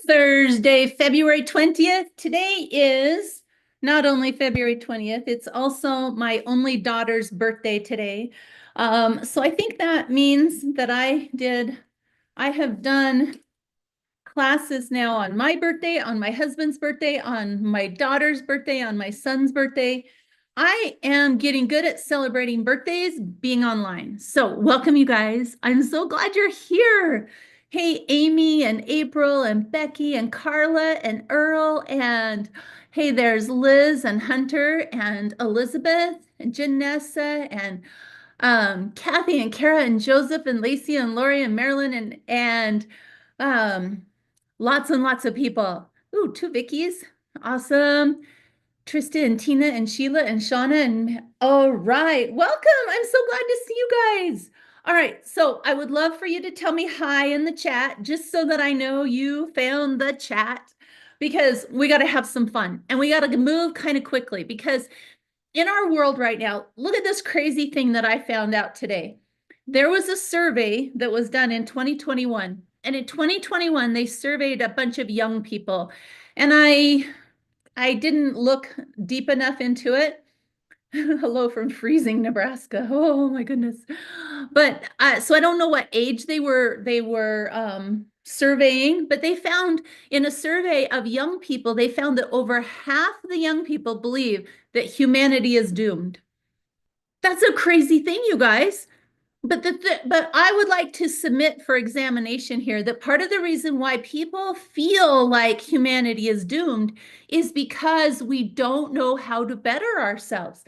Thursday, February 20th. Today is not only February 20th, it's also my only daughter's birthday today. So I think that means that I have done classes now on my birthday, on my husband's birthday, on my daughter's birthday, on my son's birthday. I am getting good at celebrating birthdays being online. So, welcome, you guys. I'm so glad you're here. Hey, Amy and April and Becky and Carla and Earl. And hey, there's Liz and Hunter and Elizabeth and Janessa and Kathy and Kara and Joseph and Lacey and Lori and Marilyn and um, lots and lots of people. Ooh, two Vickies. Awesome. Trista and Tina and Sheila and Shauna and all right. Welcome. I'm so glad to see you guys. All right. So I would love for you to tell me hi in the chat just so that I know you found the chat because we got to have some fun and we got to move kind of quickly because in our world right now, look at this crazy thing that I found out today. There was a survey that was done in 2021. And in 2021, they surveyed a bunch of young people. And I didn't look deep enough into it. Hello from freezing Nebraska. Oh my goodness. But so I don't know what age they were surveying, but they found in a survey of young people, they found that over half the young people believe that humanity is doomed. That's a crazy thing, you guys. But I would like to submit for examination here that part of the reason why people feel like humanity is doomed is because we don't know how to better ourselves.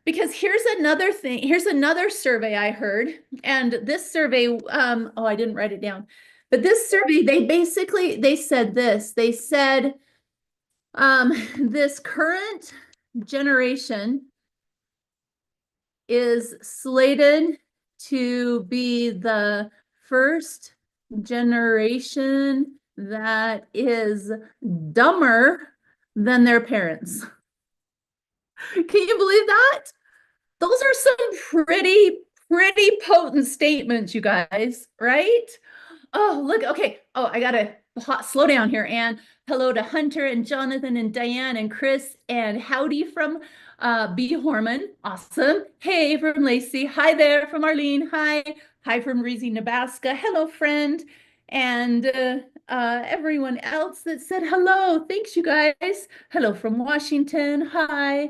Because here's another thing, here's another survey I heard, and this survey, oh, I didn't write it down, but this survey, they said this, they said, this current generation is slated to be the first generation that is dumber than their parents. Can you believe that? Those are some pretty potent statements, you guys, right? Oh, look, okay. Oh, I gotta slow down here. And hello to Hunter and Jonathan and Diane and Chris and howdy from B. Horman. Awesome. Hey from Lacey. Hi there from Arlene. Hi. Hi from Reezy, Nebraska. Hello, friend. And everyone else that said hello. Thanks, you guys. Hello from Washington. Hi.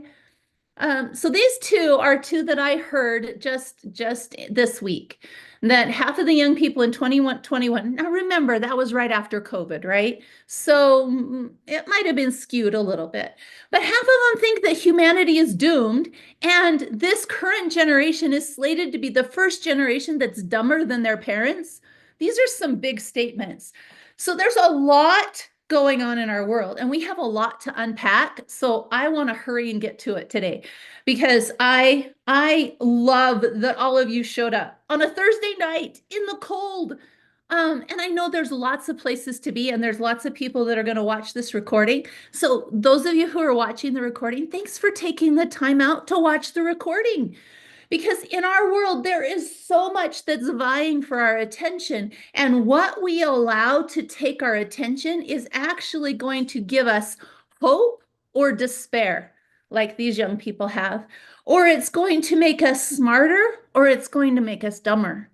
So these two are two that I heard just this week, that half of the young people in 21, now remember that was right after COVID, right? So it might have been skewed a little bit, but half of them think that humanity is doomed, and this current generation is slated to be the first generation that's dumber than their parents. These are some big statements. So there's a lot going on in our world and we have a lot to unpack, so I want to hurry and get to it today because I love that all of you showed up on a Thursday night in the cold, and I know there's lots of places to be and there's lots of people that are going to watch this recording. So those of you who are watching the recording, thanks for taking the time out to watch the recording. Because in our world, there is so much that's vying for our attention. And what we allow to take our attention is actually going to give us hope or despair, like these young people have. Or it's going to make us smarter, or it's going to make us dumber.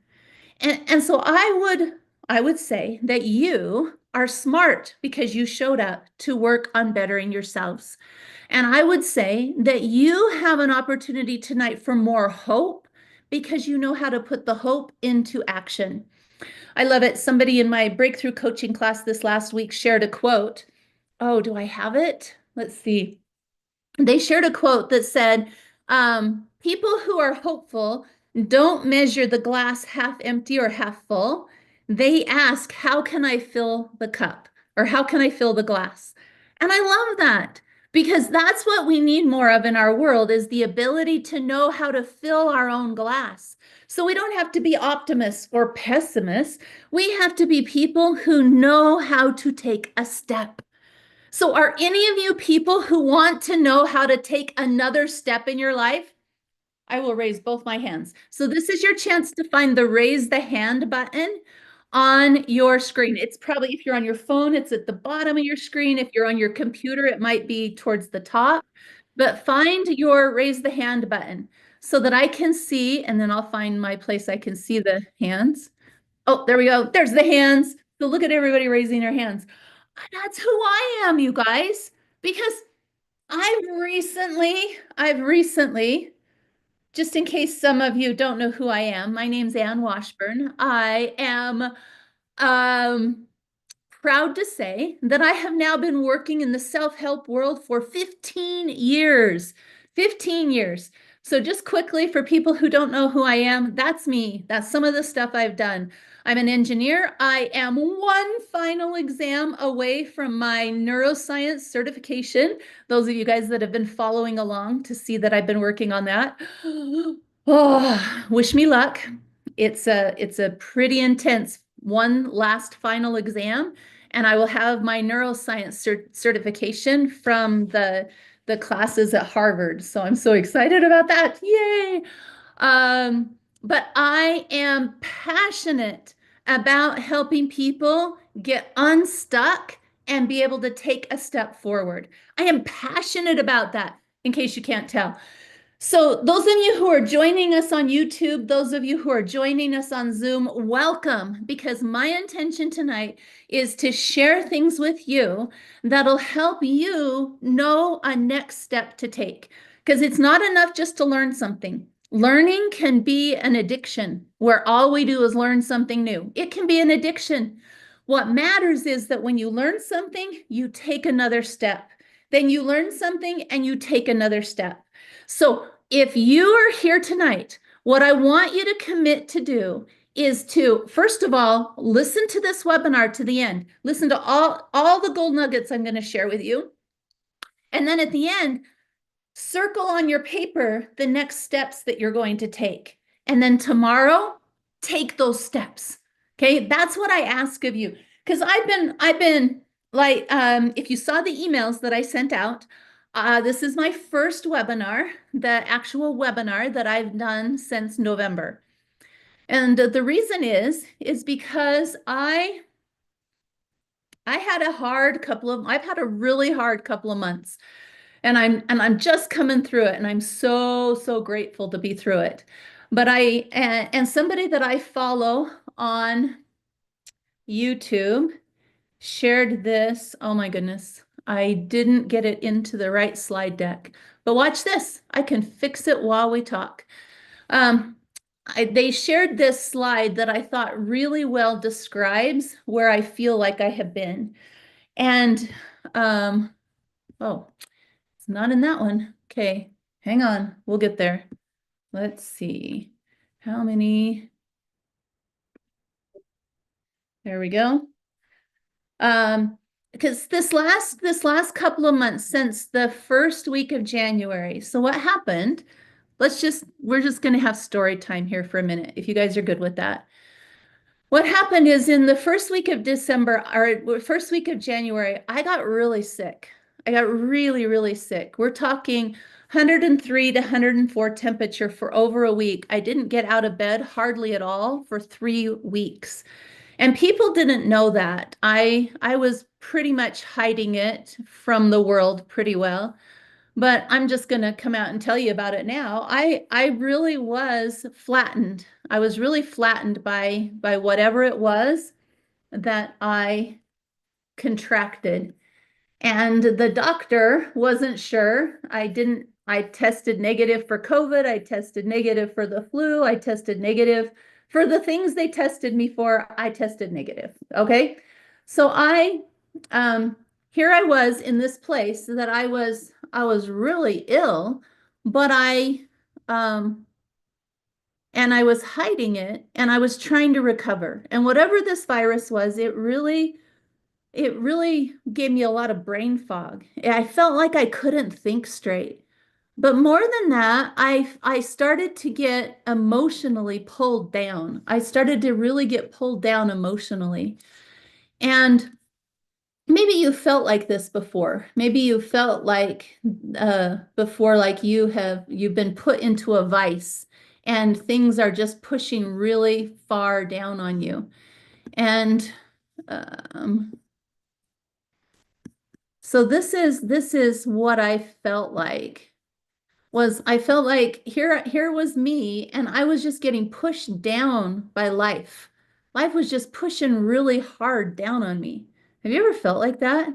And so I would say that you are smart because you showed up to work on bettering yourselves. And I would say that you have an opportunity tonight for more hope because you know how to put the hope into action. I love it. Somebody in my breakthrough coaching class this last week shared a quote. Oh, do I have it? Let's see. They shared a quote that said, people who are hopeful don't measure the glass half empty or half full. They ask, how can I fill the cup? Or how can I fill the glass? And I love that because that's what we need more of in our world is the ability to know how to fill our own glass. So we don't have to be optimists or pessimists. We have to be people who know how to take a step. So are any of you people who want to know how to take another step in your life? I will raise both my hands. So this is your chance to find the raise the hand button on your screen. It's probably, if you're on your phone, it's at the bottom of your screen. If you're on your computer, it might be towards the top. But find your raise the hand button so that I can see, and then I'll find my place I can see the hands. Oh, there we go. There's the hands. So look at everybody raising their hands. That's who I am, you guys, because I've recently, just in case some of you don't know who I am, my name's Ann Washburn. I am um, proud to say that I have now been working in the self-help world for 15 years. 15 years. So just quickly for people who don't know who I am, that's me. That's some of the stuff I've done. I'm an engineer. I am one final exam away from my neuroscience certification. Those of you guys that have been following along to see that I've been working on that. Oh, wish me luck. It's a pretty intense one last final exam, and I will have my neuroscience certification from the classes at Harvard. So I'm so excited about that. Yay! But I am passionate about helping people get unstuck and be able to take a step forward. I am passionate about that, in case you can't tell. So those of you who are joining us on YouTube, those of you who are joining us on Zoom, welcome, because my intention tonight is to share things with you that'll help you know a next step to take. Because it's not enough just to learn something. Learning can be an addiction where all we do is learn something new. It can be an addiction. What matters is that when you learn something, you take another step. Then you learn something and you take another step. So if you are here tonight, what I want you to commit to do is to, first of all, listen to this webinar to the end. Listen to all the gold nuggets I'm going to share with you. And then at the end, circle on your paper the next steps that you're going to take. And then tomorrow, take those steps. Okay, that's what I ask of you. Because I've been like, if you saw the emails that I sent out, this is my first webinar, the actual webinar that I've done since November. And the reason is because I've had a really hard couple of months. And I'm just coming through it, and I'm so grateful to be through it. But and somebody that I follow on YouTube shared this. Oh my goodness. I didn't get it into the right slide deck. But watch this. I can fix it while we talk. They shared this slide that I thought really well describes where I feel like I have been. And, oh, it's not in that one. Okay, hang on. We'll get there. Let's see. How many? There we go. Because this last couple of months since the first week of January. So what happened? We're just going to have story time here for a minute, if you guys are good with that. What happened is in the first week of December, or first week of January, I got really sick. I got really sick. We're talking 103 to 104 temperature for over a week. I didn't get out of bed hardly at all for 3 weeks. And people didn't know that. I was pretty much hiding it from the world pretty well. But I'm just going to come out and tell you about it now. I really was flattened. I was really flattened by whatever it was that I contracted. And the doctor wasn't sure. I tested negative for COVID. I tested negative for the flu. I tested negative for the things they tested me for. I tested negative. Okay. So here I was in this place that I was really ill, but and I was hiding it, and I was trying to recover. And whatever this virus was, it really gave me a lot of brain fog. I felt like I couldn't think straight. But more than that, I started to get emotionally pulled down. I started to really get pulled down emotionally. And maybe you felt like this before. Maybe you felt like before, like you've been put into a vice and things are just pushing really far down on you. And um, so this is what I felt like. Was I felt like here was me and I was just getting pushed down by life. Life was just pushing really hard down on me. Have you ever felt like that?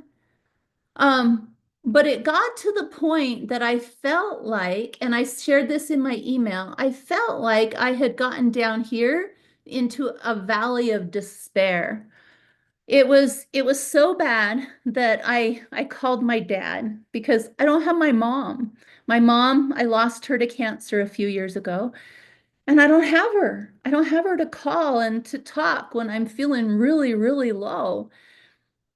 But it got to the point that I felt like, and I shared this in my email, I felt like I had gotten down here into a valley of despair. It was so bad that I called my dad because I don't have my mom. My mom, I lost her to cancer a few years ago, and I don't have her. I don't have her to call and to talk when I'm feeling really, really low.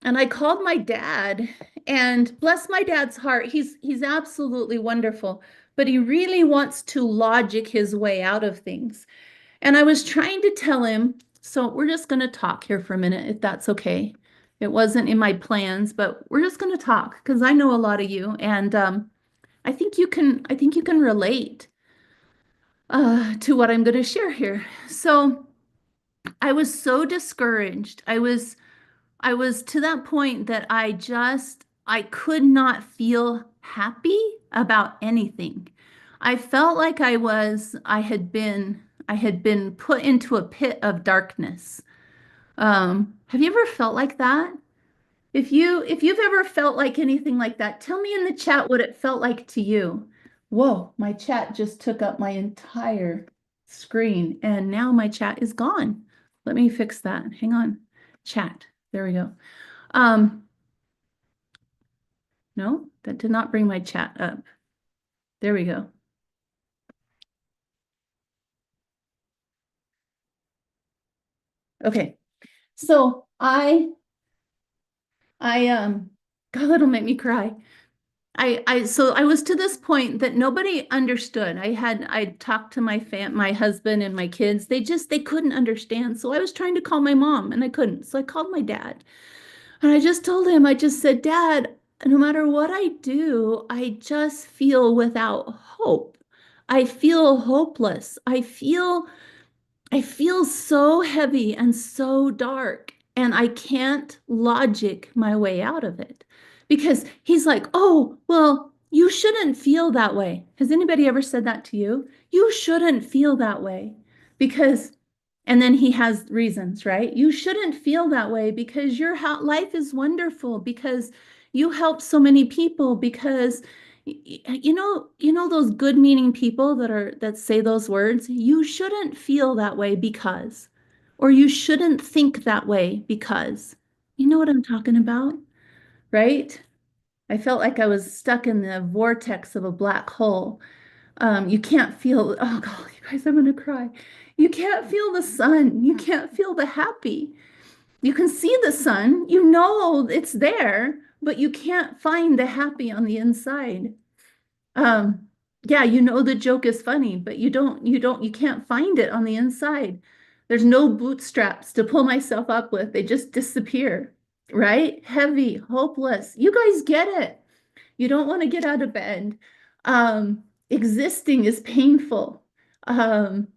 And I called my dad, and bless my dad's heart, he's absolutely wonderful, but he really wants to logic his way out of things. And I was trying to tell him, so we're just going to talk here for a minute, if that's okay. It wasn't in my plans, but we're just going to talk because I know a lot of you, and I think you can relate to what I'm going to share here. So I was so discouraged. I was to that point that I could not feel happy about anything. I felt like I had been put into a pit of darkness. Have you ever felt like that? If you've ever felt like anything like that, tell me in the chat what it felt like to you. Whoa, my chat just took up my entire screen and now my chat is gone. Let me fix that. Hang on. Chat. There we go. Um, no, that did not bring my chat up. There we go. Okay. So I God, that'll make me cry. So I was to this point that nobody understood. I talked to my husband and my kids. They couldn't understand. So I was trying to call my mom and I couldn't. So I called my dad. And I just told him, I just said, Dad, no matter what I do, I just feel without hope. I feel hopeless. I feel so heavy and so dark, and I can't logic my way out of it. Because he's like, oh, well, you shouldn't feel that way. Has anybody ever said that to you? You shouldn't feel that way because, and then he has reasons, right? You shouldn't feel that way because your life is wonderful, because you help so many people, because you know those good meaning people that say those words, you shouldn't feel that way because, or you shouldn't think that way because. You know what I'm talking about, right? I felt like I was stuck in the vortex of a black hole. You can't feel, oh God, you guys, I'm gonna cry. You can't feel the sun. You can't feel the happy. You can see the sun, you know it's there, but you can't find the happy on the inside. Um, yeah, you know the joke is funny, but you can't find it on the inside. There's no bootstraps to pull myself up with. They just disappear, right? Heavy, hopeless. You guys get it. You don't want to get out of bed. Existing is painful. Um,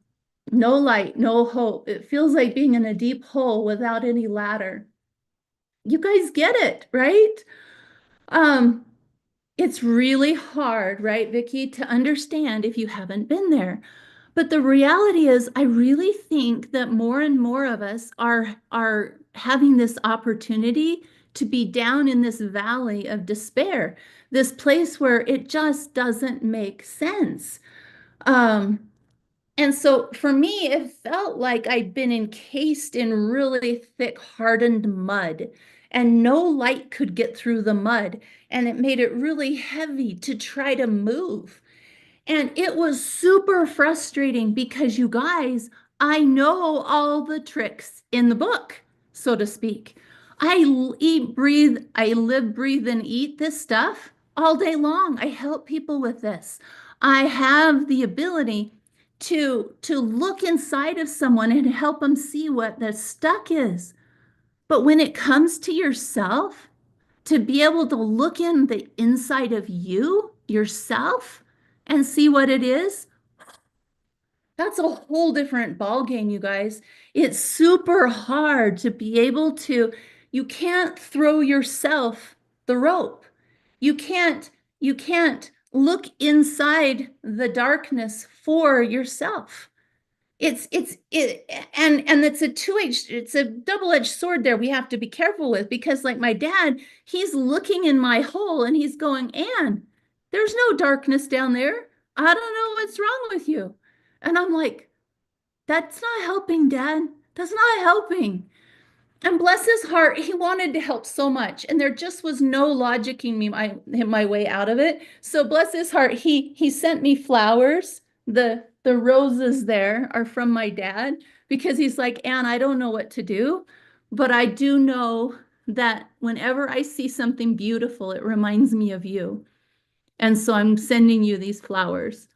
no light, no hope. It feels like being in a deep hole without any ladder. You guys get it, right? Um, it's really hard, right, Vicky, to understand if you haven't been there. But the reality is, I really think that more and more of us are having this opportunity to be down in this valley of despair, this place where it just doesn't make sense. Um, and so for me, it felt like I'd been encased in really thick, hardened mud, and no light could get through the mud. And it made it really heavy to try to move. And it was super frustrating because you guys, I know all the tricks in the book, so to speak. Eat, breathe, I live, breathe, and eat this stuff all day long. I help people with this. I have the ability to look inside of someone and help them see what the stuck is. But when it comes to yourself, to be able to look in the inside of you, yourself, and see what it is, That's a whole different ball game, you guys. It's super hard to be able to, you can't throw yourself the rope. You can't, you can't look inside the darkness for yourself. And it's a it's a double-edged sword there we have to be careful with because like my dad, he's looking in my hole and he's going, Anne, there's no darkness down there. I don't know what's wrong with you. And I'm like, that's not helping, Dad. That's not helping. And bless his heart, he wanted to help so much, and there just was no logicking me my way out of it. So bless his heart, he sent me flowers. The roses there are from my dad because he's like, Anne, I don't know what to do, but I do know that whenever I see something beautiful, it reminds me of you. And so I'm sending you these flowers.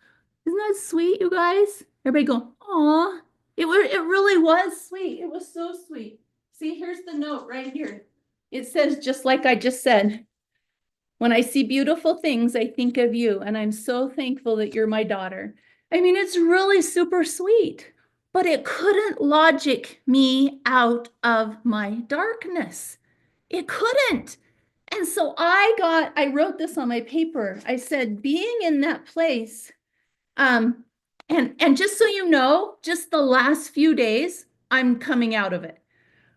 Isn't that sweet, you guys? Everybody go, aw. It really was sweet. It was so sweet. See, here's the note right here. It says, just like I just said, when I see beautiful things, I think of you, and I'm so thankful that you're my daughter. I mean, it's really super sweet, but it couldn't logic me out of my darkness. It couldn't. And so I wrote this on my paper. I said, being in that place, um, and just so you know, just the last few days, I'm coming out of it.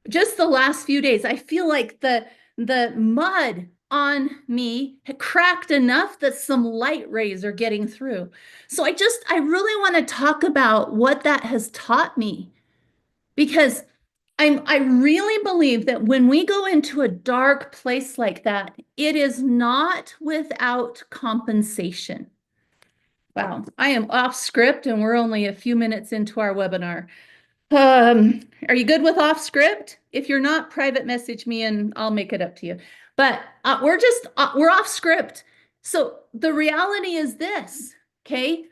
Just the last few days, I feel like the mud on me had cracked enough that some light rays are getting through. So I really want to talk about what that has taught me because I really believe that when we go into a dark place like that, it is not without compensation. Wow, I am off script and we're only a few minutes into our webinar. Are you good with off script? If you're not, private message me and I'll make it up to you. But we're off script. So the reality is this, okay?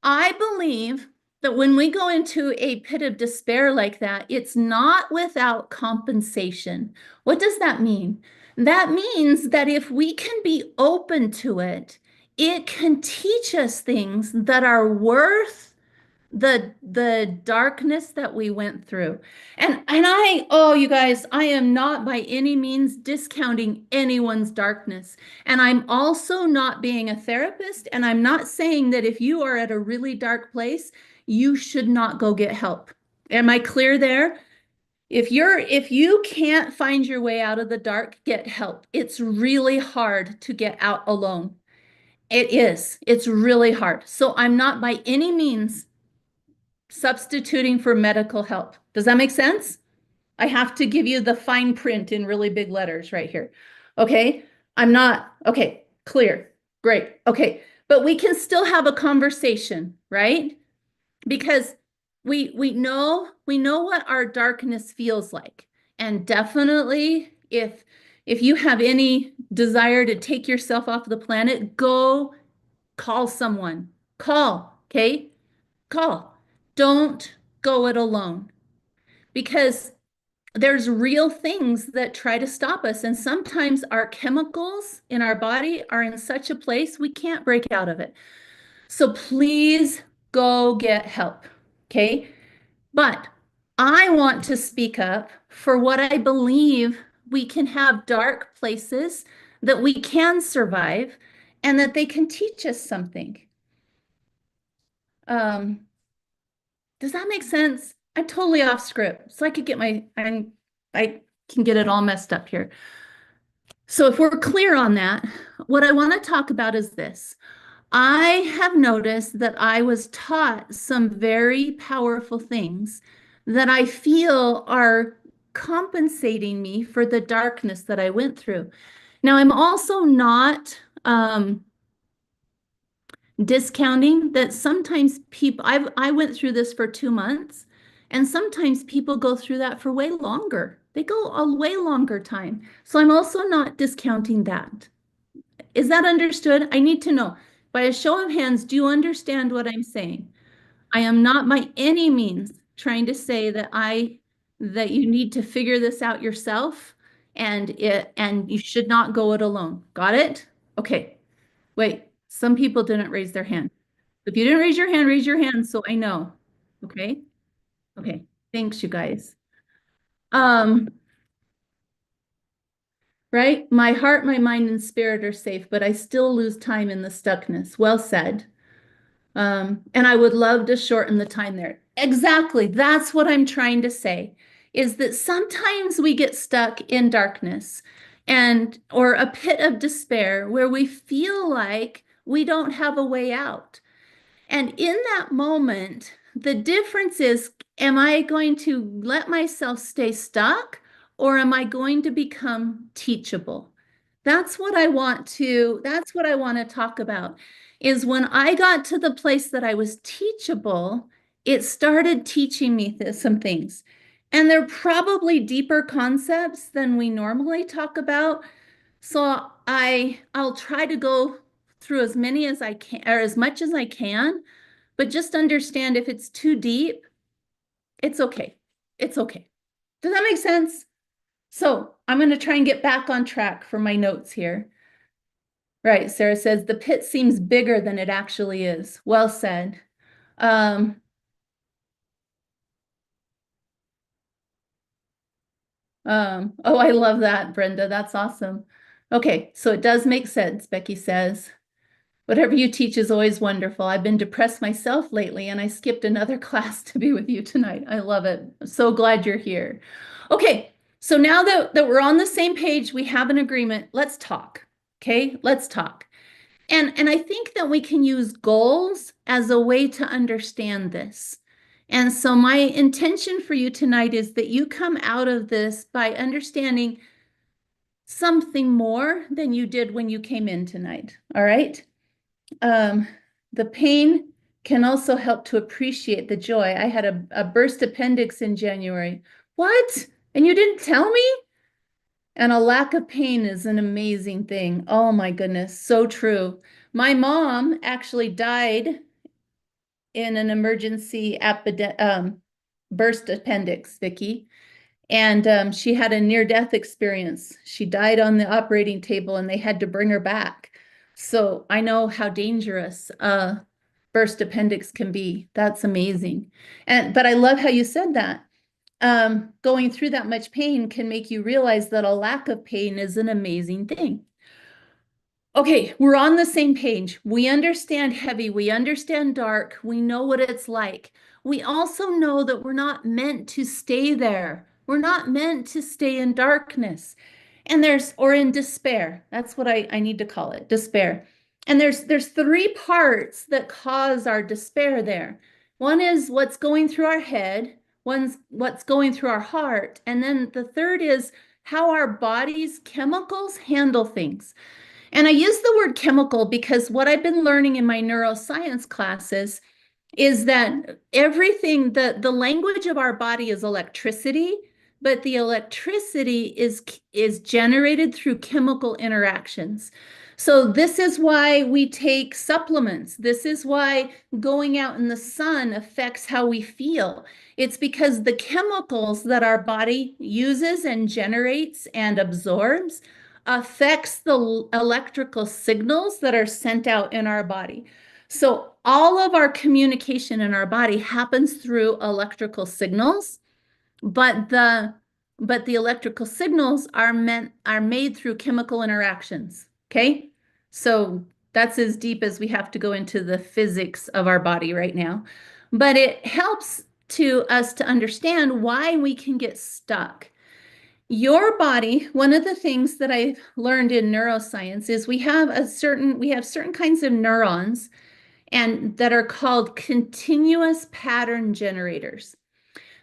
I believe that when we go into a pit of despair like that, it's not without compensation. What does that mean? That means that if we can be open to it, it can teach us things that are worth the darkness that we went through. And oh you guys, I am not by any means discounting anyone's darkness. And I'm also not being a therapist, and I'm not saying that if you are at a really dark place, you should not go get help. Am I clear there? If you can't find your way out of the dark, get help. It's really hard to get out alone. It is. It's really hard. So I'm not by any means substituting for medical help. Does that make sense? I have to give you the fine print in really big letters right here. Okay. I'm not, okay, clear. Great. Okay. But we can still have a conversation, right? Because we know what our darkness feels like. And definitely if you have any desire to take yourself off the planet, go call someone. Call, okay? Call. Don't go it alone because there's real things that try to stop us. And sometimes our chemicals in our body are in such a place we can't break out of it. So please go get help. Okay. But I want to speak up for what I believe we can have dark places that we can survive and that they can teach us something. Um, Does that make sense? I'm totally off script, so I can get it all messed up here. So if we're clear on that, what I want to talk about is this. I have noticed that I was taught some very powerful things that I feel are compensating me for the darkness that I went through. Now, I'm also not discounting that sometimes people I went through this for 2 months, and sometimes people go through that for way longer. They go a way longer time. So I'm also not discounting that. Is that understood? I need to know. By a show of hands, do you understand what I'm saying? I am not by any means trying to say that you need to figure this out yourself and you should not go it alone. Got it? Okay. Wait, some people didn't raise their hand. If you didn't raise your hand so I know. Okay. Okay. Thanks, you guys. Um, right? My heart, my mind, and spirit are safe, but I still lose time in the stuckness. Well said. And I would love to shorten the time there. Exactly. That's what I'm trying to say, is that sometimes we get stuck in darkness and or a pit of despair where we feel like we don't have a way out. And in that moment, the difference is, am I going to let myself stay stuck or am I going to become teachable? That's what I want to talk about is when I got to the place that I was teachable, it started teaching me some things. And they're probably deeper concepts than we normally talk about. So I'll try to go through as many as I can or as much as I can, but just understand if it's too deep, it's okay. It's okay. Does that make sense? So I'm going to try and get back on track for my notes here. Right, Sarah says the pit seems bigger than it actually is. Well said. Um, oh, I love that, Brenda. That's awesome. Okay, so it does make sense, Becky says. Whatever you teach is always wonderful. I've been depressed myself lately, and I skipped another class to be with you tonight. I love it. I'm so glad you're here. Okay, so now that we're on the same page, we have an agreement. Let's talk. Okay, let's talk. And I think that we can use goals as a way to understand this. And so my intention for you tonight is that you come out of this by understanding something more than you did when you came in tonight. All right? Um, the pain can also help to appreciate the joy. I had a burst appendix in January. What? And you didn't tell me? And a lack of pain is an amazing thing. Oh my goodness, so true. My mom actually died in an emergency burst appendix, Vicky. And she had a near-death experience. She died on the operating table and they had to bring her back. So I know how dangerous burst appendix can be. That's amazing. But I love how you said that. Going through that much pain can make you realize that a lack of pain is an amazing thing. Okay, we're on the same page. We understand heavy, we understand dark, we know what it's like. We also know that we're not meant to stay there. We're not meant to stay in darkness. Or in despair. That's what I need to call it, despair. And there's three parts that cause our despair there. One is what's going through our head, one's what's going through our heart, and then the third is how our body's chemicals handle things. And I use the word chemical because what I've been learning in my neuroscience classes is that the language of our body is electricity, but the electricity is generated through chemical interactions. So this is why we take supplements. This is why going out in the sun affects how we feel. It's because the chemicals that our body uses and generates and absorbs affects the electrical signals that are sent out in our body. So all of our communication in our body happens through electrical signals, but the electrical signals are made through chemical interactions. Okay? So that's as deep as we have to go into the physics of our body right now. But it helps to us to understand why we can get stuck. Your body, one of the things that I've learned in neuroscience is we have certain kinds of neurons and that are called continuous pattern generators.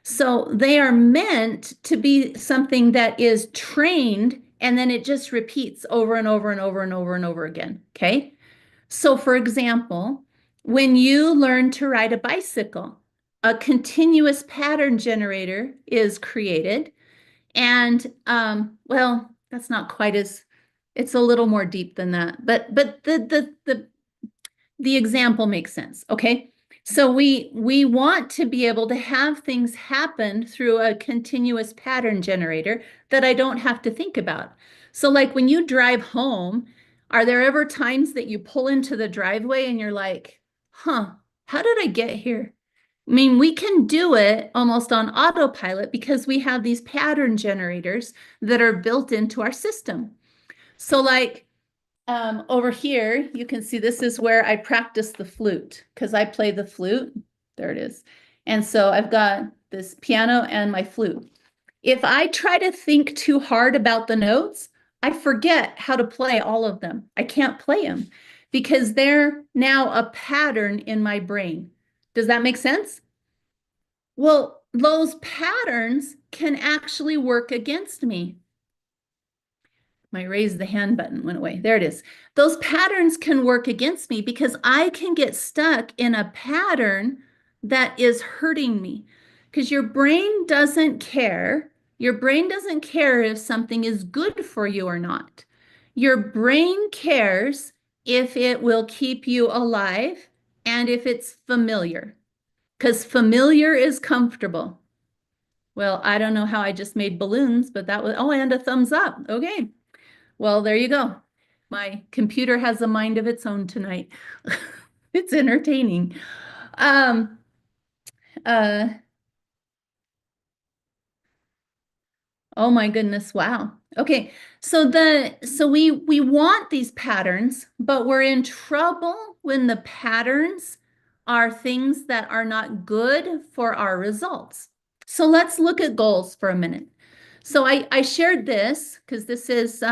So they are meant to be something that is trained and then it just repeats over and over and over and over and over again. Okay. So, for example, when you learn to ride a bicycle, a continuous pattern generator is created. And well, that's not quite as, it's a little more deep than that. But the example makes sense. Okay. So we want to be able to have things happen through a continuous pattern generator that I don't have to think about. So like when you drive home, are there ever times that you pull into the driveway and you're like, huh, how did I get here? I mean, we can do it almost on autopilot because we have these pattern generators that are built into our system. So like over here, you can see this is where I practice the flute because I play the flute. There it is. And so I've got this piano and my flute. If I try to think too hard about the notes, I forget how to play all of them. I can't play them because they're now a pattern in my brain. Does that make sense? Well, those patterns can actually work against me. My raise the hand button went away. There it is. Those patterns can work against me because I can get stuck in a pattern that is hurting me. Because your brain doesn't care. Your brain doesn't care if something is good for you or not. Your brain cares if it will keep you alive and if it's familiar. Because familiar is comfortable. Well, I don't know how I just made balloons, but that was, oh, and a thumbs up. Okay. Well, there you go. My computer has a mind of its own tonight. It's entertaining. Um, uh, oh my goodness, wow. Okay, so we want these patterns, but we're in trouble when the patterns are things that are not good for our results. So let's look at goals for a minute. So I shared this because this is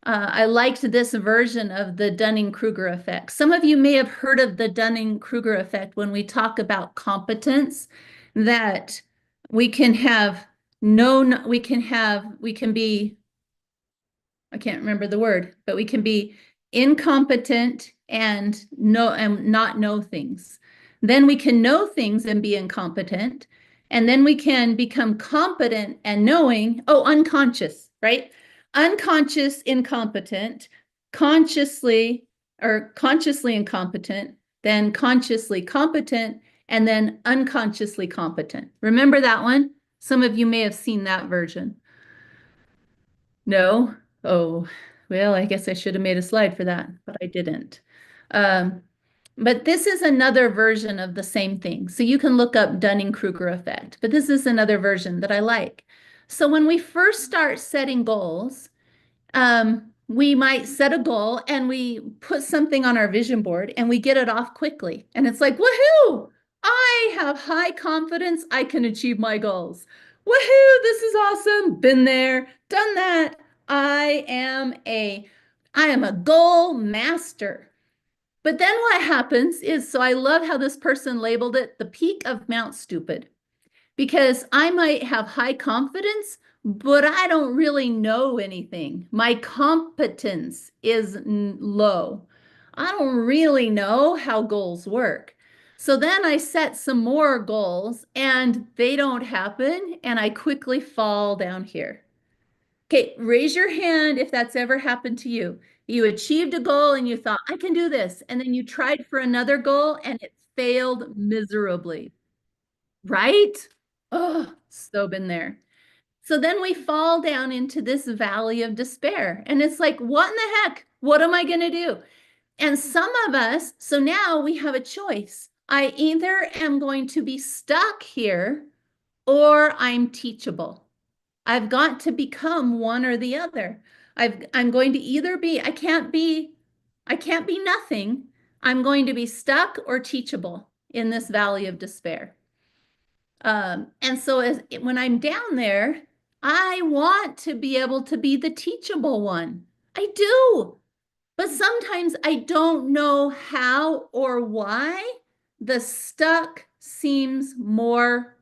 I liked this version of the Dunning-Kruger effect. Some of you may have heard of the Dunning-Kruger effect when we talk about competence, that we can have we can be, I can't remember the word, but we can be incompetent and not know things. Then we can know things and be incompetent. And then we can become competent and knowing, oh, unconscious, right? Unconscious, incompetent, consciously or consciously incompetent, then consciously competent, and then unconsciously competent. Remember that one? Some of you may have seen that version. No? Oh, well, I guess I should have made a slide for that, but I didn't. Um, but this is another version of the same thing. So you can look up Dunning-Kruger effect, but this is another version that I like. So when we first start setting goals, we might set a goal and we put something on our vision board and we get it off quickly. And it's like, woohoo! I have high confidence I can achieve my goals. Woohoo! This is awesome. Been there, done that. I am a goal master. But then what happens is, so I love how this person labeled it the peak of Mount Stupid, because I might have high confidence, but I don't really know anything. My competence is low. I don't really know how goals work. So then I set some more goals and they don't happen, and I quickly fall down here. Okay, raise your hand if that's ever happened to you. You achieved a goal and you thought, I can do this. And then you tried for another goal and it failed miserably, right? Oh, so been there. So then we fall down into this valley of despair. And it's like, what in the heck? What am I going to do? And some of us, so now we have a choice. I either am going to be stuck here or I'm teachable. I've got to become one or the other. I'm going to either be, I can't be nothing. I'm going to be stuck or teachable in this valley of despair. And so when I'm down there, I want to be able to be the teachable one. I do. But sometimes I don't know how or why the stuck seems more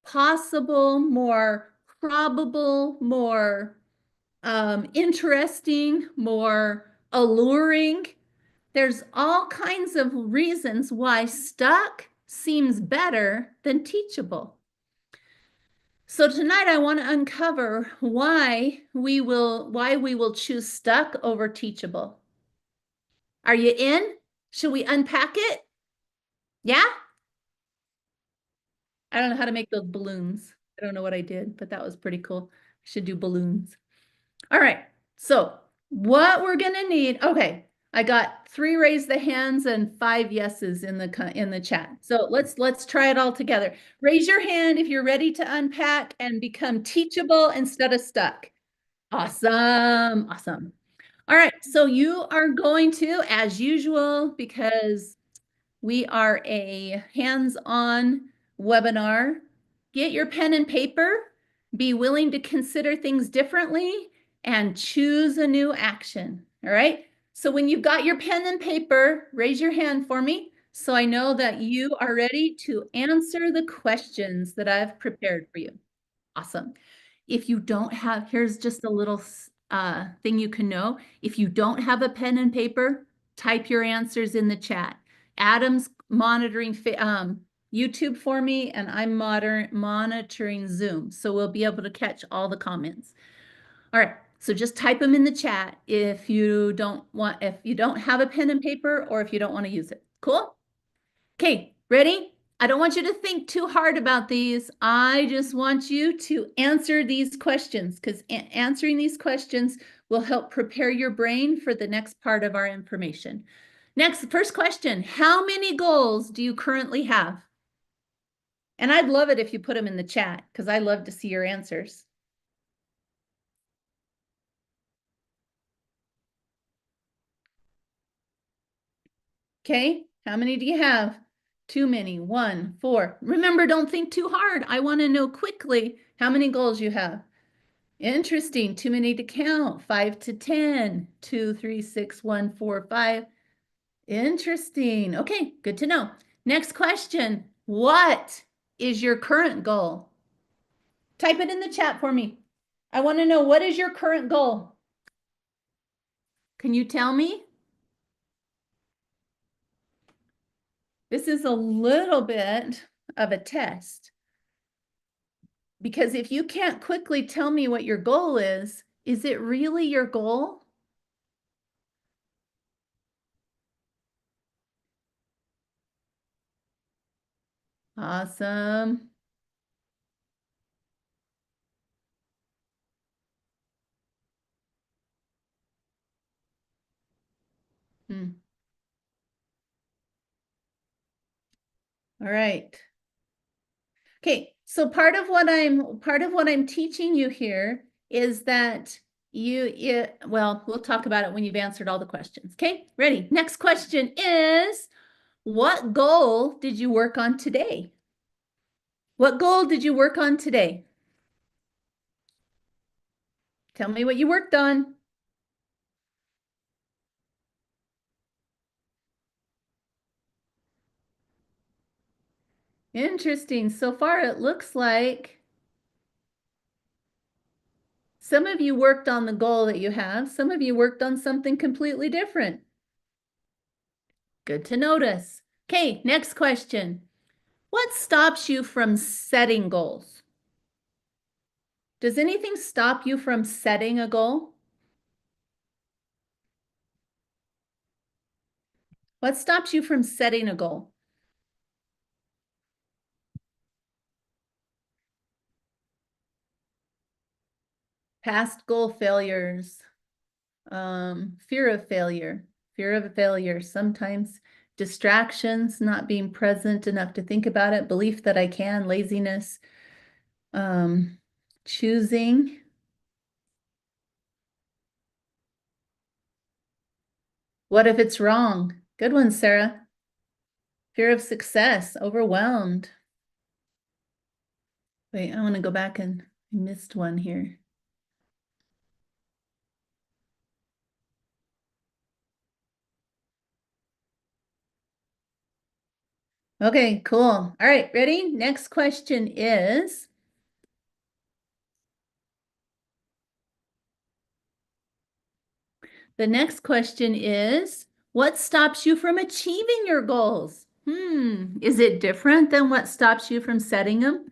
possible, more probable, more interesting, more alluring. There's all kinds of reasons why stuck seems better than teachable. So tonight I want to uncover why we will choose stuck over teachable. Are you in? Should we unpack it? Yeah? I don't know how to make those balloons. I don't know what I did, but that was pretty cool. I should do balloons. All right. So what we're going to need, okay. I got three raise the hands and five yeses in the chat. So let's try it all together. Raise your hand if you're ready to unpack and become teachable instead of stuck. Awesome. Awesome. All right. So you are going to, as usual, because we are a hands-on webinar. Get your pen and paper, be willing to consider things differently, and choose a new action. All right. So when you've got your pen and paper, raise your hand for me so I know that you are ready to answer the questions that I've prepared for you. Awesome. If you don't have, here's just a little thing you can know. If you don't have a pen and paper, type your answers in the chat. Adam's monitoring YouTube for me, and I'm monitoring Zoom. So we'll be able to catch all the comments. All right. So just type them in the chat if you don't have a pen and paper or if you don't want to use it. Cool? Okay, ready? I don't want you to think too hard about these. I just want you to answer these questions because answering these questions will help prepare your brain for the next part of our information. Next, first question, how many goals do you currently have? And I'd love it if you put them in the chat because I love to see your answers. Okay, how many do you have? Too many, 1, 4. Remember, don't think too hard. I want to know quickly how many goals you have. Interesting. Too many to count. 5 to 10. 2, 3, 6, 1, 4, 5. Interesting. Okay, good to know. Next question. What is your current goal? Type it in the chat for me. I want to know, what is your current goal? Can you tell me? This is a little bit of a test. Because if you can't quickly tell me what your goal is it really your goal? Awesome. All right. Okay, so part of what I'm teaching you here is that well, we'll talk about it when you've answered all the questions. Okay, ready? Next question is, what goal did you work on today? What goal did you work on today? Tell me what you worked on. Interesting. So far, it looks like some of you worked on the goal that you have. Some of you worked on something completely different. Good to notice. Okay, next question. What stops you from setting goals? Does anything stop you from setting a goal? What stops you from setting a goal? Past goal failures, fear of failure, sometimes distractions, not being present enough to think about it, belief that I can, laziness, choosing. What if it's wrong? Good one, Sarah. Fear of success, overwhelmed. Wait, I want to go back and I missed one here. Okay, cool. All right, ready? Next question is, what stops you from achieving your goals? Is it different than what stops you from setting them?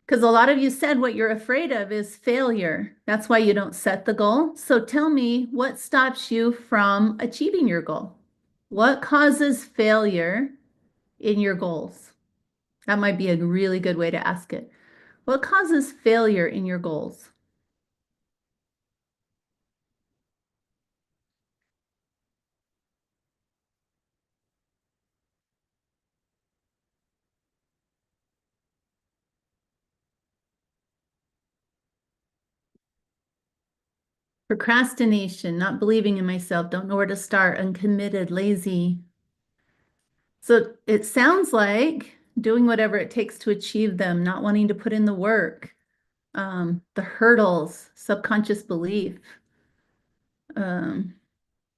Because a lot of you said what you're afraid of is failure. That's why you don't set the goal. So tell me, what stops you from achieving your goal? What causes failure in your goals? That might be a really good way to ask it. What causes failure in your goals? Procrastination, not believing in myself, don't know where to start, uncommitted, lazy. So it sounds like doing whatever it takes to achieve them, not wanting to put in the work, the hurdles, subconscious belief. Um,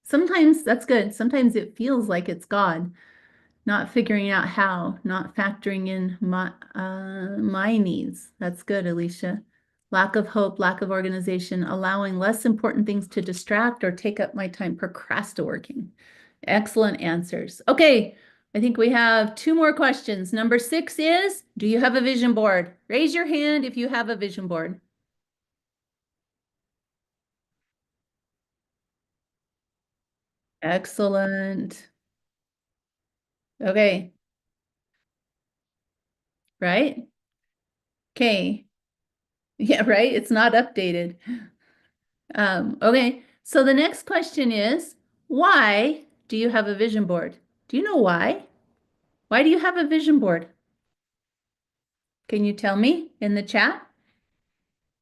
Sometimes that's good. Sometimes it feels like it's God, not figuring out how, not factoring in my needs. That's good, Alicia. Lack of hope, lack of organization, allowing less important things to distract or take up my time, procrastinating. Excellent answers. Okay, I think we have two more questions. Number 6 is, do you have a vision board? Raise your hand if you have a vision board. Excellent. Okay, right? Okay. Yeah, right. It's not updated. Okay. So the next question is, why do you have a vision board? Do you know why? Why do you have a vision board? Can you tell me in the chat?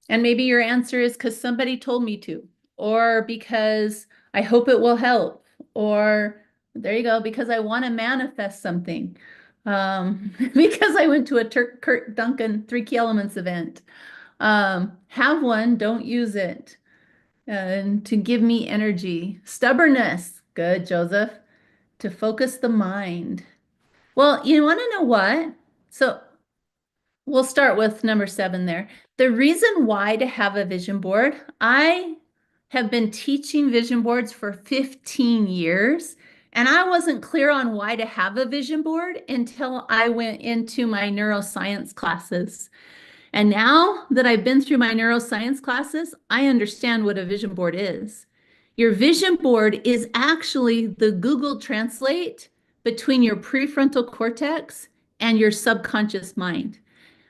And maybe your answer is because somebody told me to, or because I hope it will help, or there you go, because I want to manifest something. Because I went to a Kirk Duncan 3 Key Elements event. Have one, don't use it. And to give me energy. Stubbornness. Good, Joseph. To focus the mind. Well, you want to know what? So we'll start with number 7 there. The reason why to have a vision board, I have been teaching vision boards for 15 years, and I wasn't clear on why to have a vision board until I went into my neuroscience classes. And now that I've been through my neuroscience classes, I understand what a vision board is. Your vision board is actually the Google Translate between your prefrontal cortex and your subconscious mind.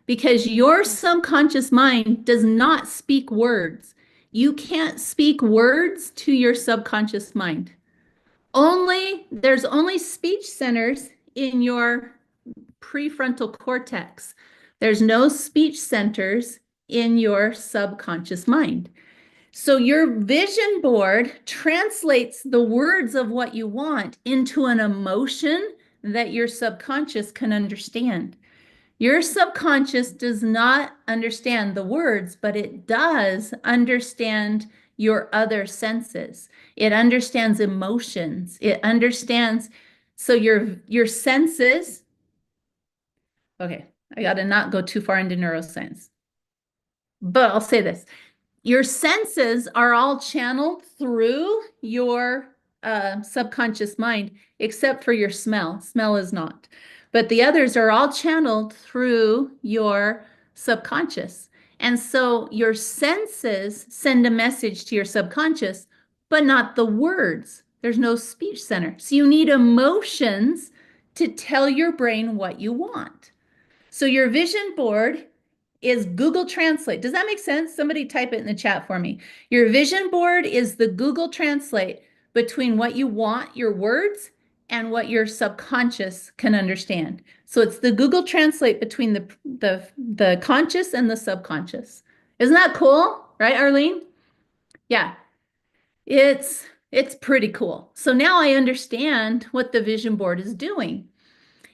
Because your subconscious mind does not speak words. You can't speak words to your subconscious mind. There's only speech centers in your prefrontal cortex. There's no speech centers in your subconscious mind. So your vision board translates the words of what you want into an emotion that your subconscious can understand. Your subconscious does not understand the words, but it does understand your other senses. It understands emotions. It understands, so your senses. Okay, I got to not go too far into neuroscience. But I'll say this. Your senses are all channeled through your subconscious mind, except for your smell. Smell is not. But the others are all channeled through your subconscious. And so your senses send a message to your subconscious, but not the words. There's no speech center. So you need emotions to tell your brain what you want. So your vision board is Google Translate. Does that make sense? Somebody type it in the chat for me. Your vision board is the Google Translate between what you want, your words, and what your subconscious can understand. So it's the Google Translate between the conscious and the subconscious. Isn't that cool? Right, Arlene? Yeah. It's pretty cool. So now I understand what the vision board is doing.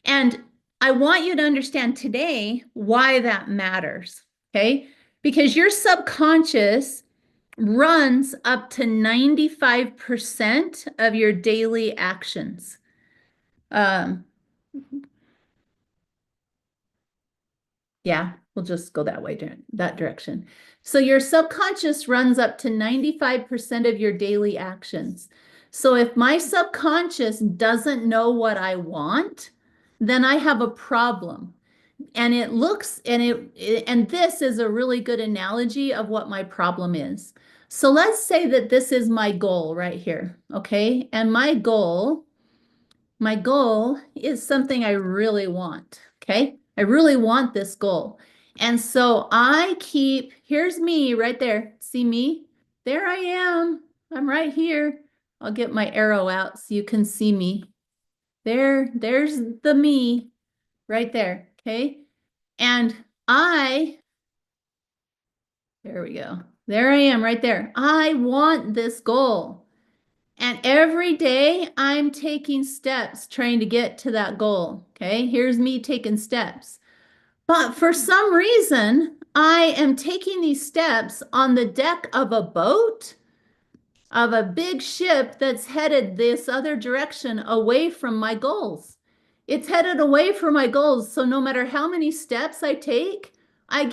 And I want you to understand today why that matters, okay? Because your subconscious runs up to 95% of your daily actions. Um, yeah, we'll just go that direction. So your subconscious runs up to 95% of your daily actions. So if my subconscious doesn't know what I want, then I have a problem. And it looks and this is a really good analogy of what my problem is. So let's say that this is my goal right here, okay? And my goal is something I really want, okay? I really want this goal. And so here's me right there. See me? There I am. I'm right here. I'll get my arrow out so you can see me. There's the me right there, okay? And there we go. There I am right there. I want this goal. And every day I'm taking steps trying to get to that goal. Okay, here's me taking steps. But for some reason, I am taking these steps on the deck of a boat, of a big ship that's headed this other direction away from my goals. It's headed away from my goals. So no matter how many steps I take, I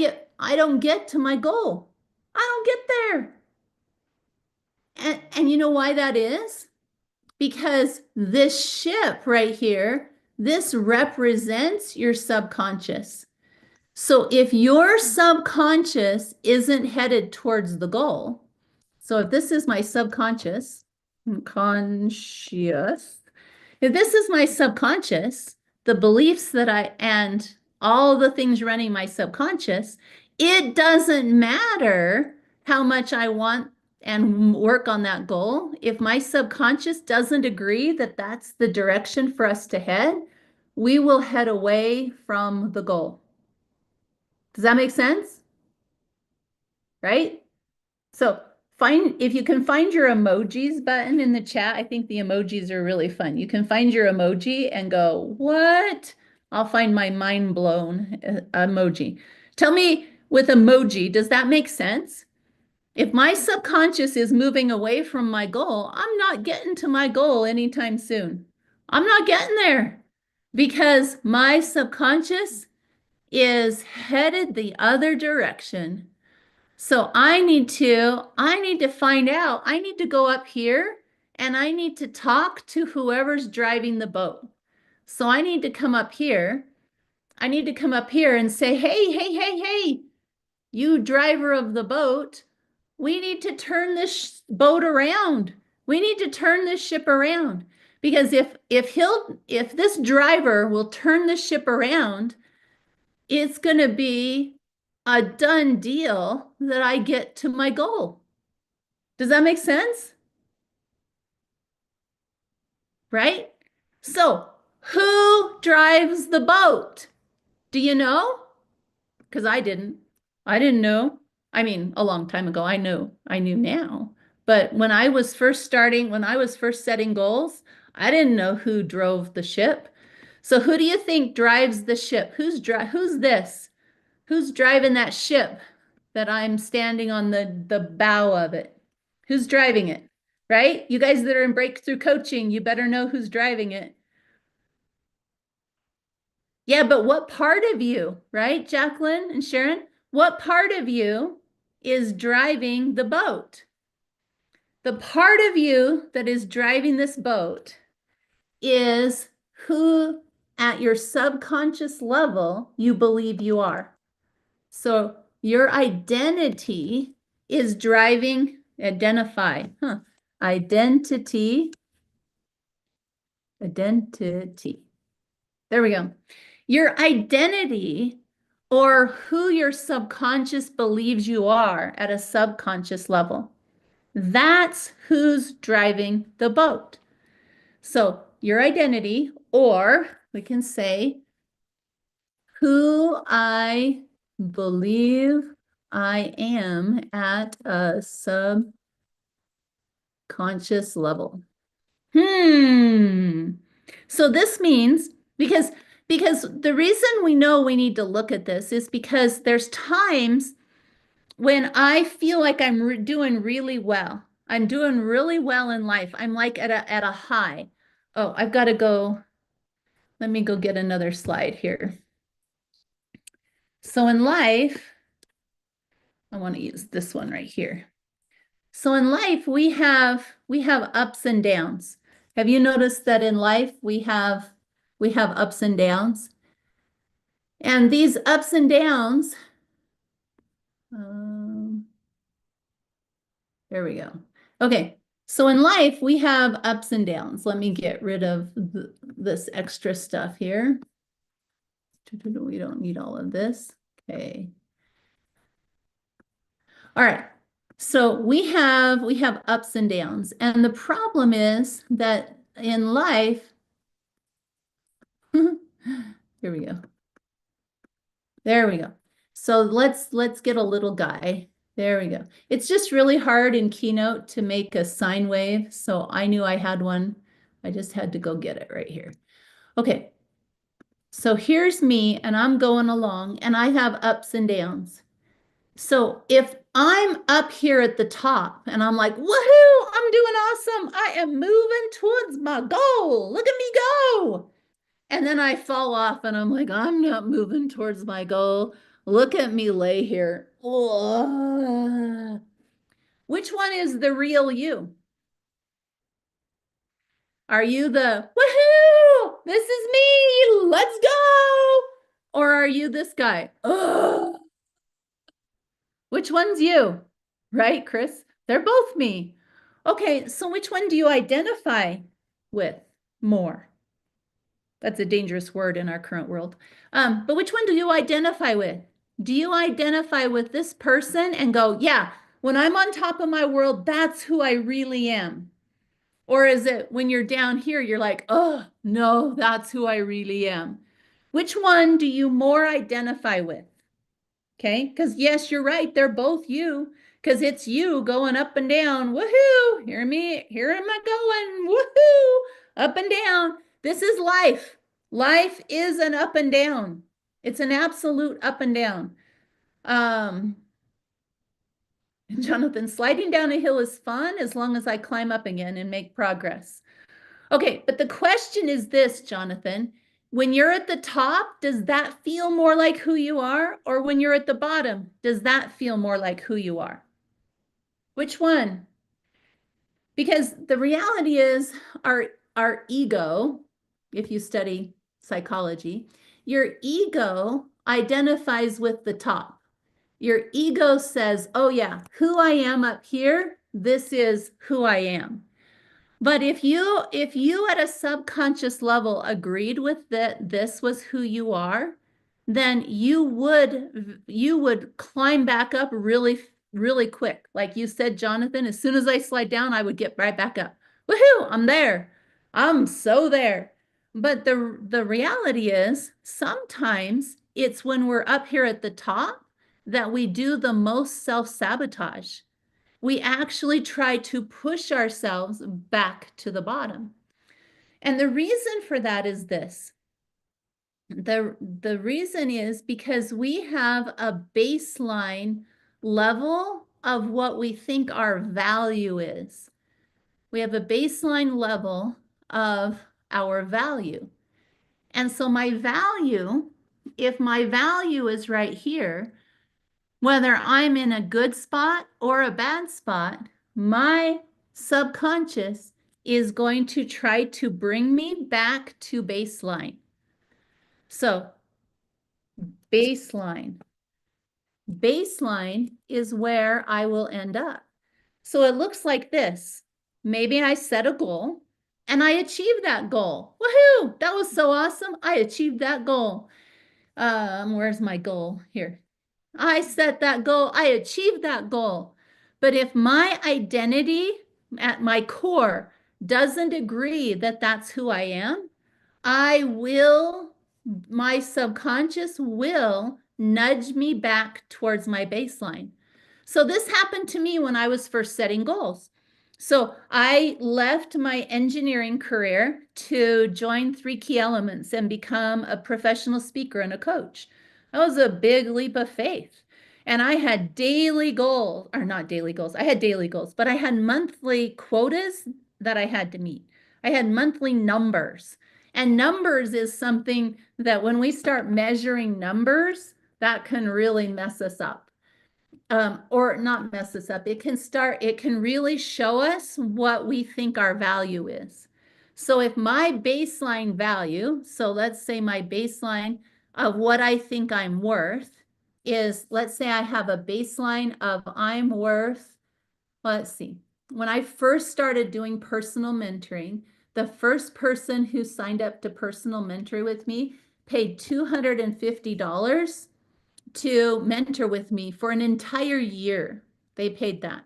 don't get to my goal. I don't get there. And you know why that is? Because this ship right here, this represents your subconscious. So if your subconscious isn't headed towards the goal, so if this is my conscious, if this is my subconscious, the beliefs that and all the things running my subconscious, it doesn't matter how much I want and work on that goal. If my subconscious doesn't agree that that's the direction for us to head, we will head away from the goal. Does that make sense? Right? So if you can find your emojis button in the chat, I think the emojis are really fun. You can find your emoji and go, what? I'll find my mind blown emoji. Tell me with emoji, does that make sense? If my subconscious is moving away from my goal, I'm not getting to my goal anytime soon. I'm not getting there because my subconscious is headed the other direction. So I need to find out, I need to go up here and I need to talk to whoever's driving the boat. So I need to come up here. I need to come up here and say, hey, you driver of the boat, we need to turn this boat around. We need to turn this ship around. Because if this driver will turn the ship around, it's going to be a done deal that I get to my goal. Does that make sense? Right? So, who drives the boat? Do you know? Because I didn't. I didn't know. I mean, a long time ago, I knew. I knew now. But when I was first starting, when I was first setting goals, I didn't know who drove the ship. So who do you think drives the ship? Who's this? Who's driving that ship that I'm standing on the bow of it? Who's driving it? Right? You guys that are in breakthrough coaching, you better know who's driving it. Yeah, but what part of you, right, Jacqueline and Sharon? What part of you is driving the boat? The part of you that is driving this boat is who at your subconscious level you believe you are. So your identity is driving, identify, identity. There we go. Your identity or who your subconscious believes you are at a subconscious level. That's who's driving the boat. So your identity, or we can say who I believe I am at a subconscious level. So this means because the reason we know we need to look at this is because there's times when I feel like I'm doing really well. I'm doing really well in life. I'm like at a high. Oh, I've got to go. Let me go get another slide here. So in life, I want to use this one right here. So in life, we have ups and downs. Have you noticed that in life we have ups and downs? And these ups and downs, there we go. Okay, so in life we have ups and downs. Let me get rid of this extra stuff here. We don't need all of this. Okay. All right. So we have ups and downs. And the problem is that in life, here we go. There we go. So let's get a little guy. There we go. It's just really hard in Keynote to make a sine wave, so I knew I had one. I just had to go get it right here. Okay, so here's me, and I'm going along, and I have ups and downs. So if I'm up here at the top and I'm like, woohoo, I'm doing awesome. I am moving towards my goal. Look at me go. And then I fall off and I'm like, I'm not moving towards my goal. Look at me lay here. Ugh. Which one is the real you? Are you the woohoo, this is me, let's go? Or are you this guy? Ugh. Which one's you? Right, Chris? They're both me. Okay, so which one do you identify with more? That's a dangerous word in our current world. But which one do you identify with? Do you identify with this person and go, yeah, when I'm on top of my world, that's who I really am? Or is it when you're down here, you're like, oh, no, that's who I really am? Which one do you more identify with? Okay, because yes, you're right. They're both you because it's you going up and down. Woohoo! Hear me? Here am I going. Woohoo! Up and down. This is life. Life is an up and down. It's an absolute up and down. Um, Jonathan, sliding down a hill is fun as long as I climb up again and make progress. Okay, but the question is this, Jonathan. When you're at the top, does that feel more like who you are? Or when you're at the bottom, does that feel more like who you are? Which one? Because the reality is our ego, if you study psychology, your ego identifies with the top. Your ego says, oh yeah, who I am up here, this is who I am. But if you at a subconscious level agreed with that this was who you are, then you would climb back up really quick. Like you said, Jonathan, as soon as I slide down, I would get right back up. Woohoo, I'm there. I'm so there. But the reality is sometimes it's when we're up here at the top that we do the most self-sabotage. We actually try to push ourselves back to the bottom. And the reason for that is this. The reason is because we have a baseline level of what we think our value is. We have a baseline level of our value. And so my value, if my value is right here, whether I'm in a good spot or a bad spot, my subconscious is going to try to bring me back to baseline. So, baseline. Baseline is where I will end up. So it looks like this. Maybe I set a goal and I achieved that goal. Woohoo! That was so awesome. I achieved that goal. Where's my goal? Here. I set that goal. I achieved that goal. But if my identity at my core doesn't agree that that's who I am, my subconscious will nudge me back towards my baseline. So this happened to me when I was first setting goals. So I left my engineering career to join Three Key Elements and become a professional speaker and a coach. That was a big leap of faith. And I had daily goals, or not daily goals, I had daily goals, but I had monthly quotas that I had to meet. I had monthly numbers. And numbers is something that when we start measuring numbers, that can really mess us up. Or not mess us up. It can really show us what we think our value is. So if my baseline value, so let's say my baseline of what I think I'm worth is, let's say I have a baseline of I'm worth, let's see, when I first started doing personal mentoring, the first person who signed up to personal mentoring with me paid $250 to mentor with me for an entire year. They paid that.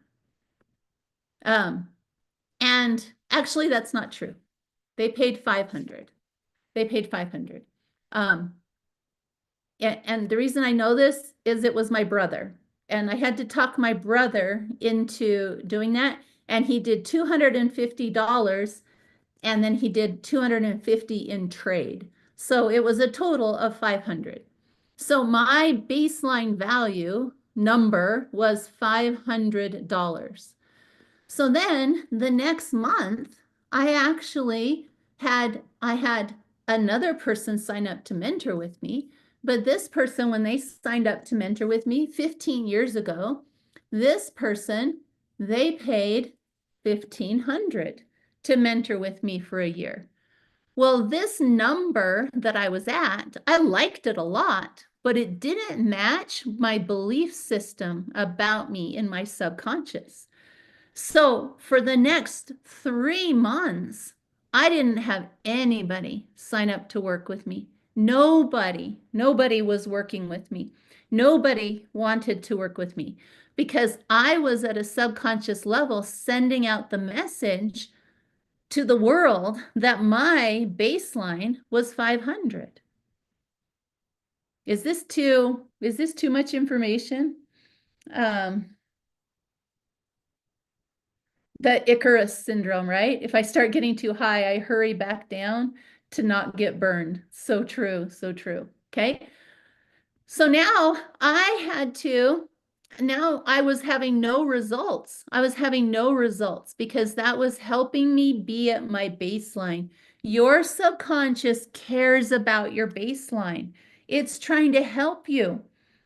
And actually, that's not true. They paid 500. They paid 500. And the reason I know this is it was my brother. and I had to talk my brother into doing that. And he did $250 and then he did 250 in trade. So it was a total of 500. So my baseline value number was $500. So then the next month, I had another person sign up to mentor with me. But this person, when they signed up to mentor with me 15 years ago, this person, they paid 1,500 to mentor with me for a year. Well, this number that I was at, I liked it a lot, but it didn't match my belief system about me in my subconscious. So for the next 3 months, I didn't have anybody sign up to work with me. Nobody was working with me. Nobody wanted to work with me because I was at a subconscious level sending out the message to the world that my baseline was 500. Is this too much information? Um, the Icarus syndrome, right? If I start getting too high, I hurry back down to not get burned. So true, so true. Okay. So now I was having no results. I was having no results because that was helping me be at my baseline. Your subconscious cares about your baseline. It's trying to help you.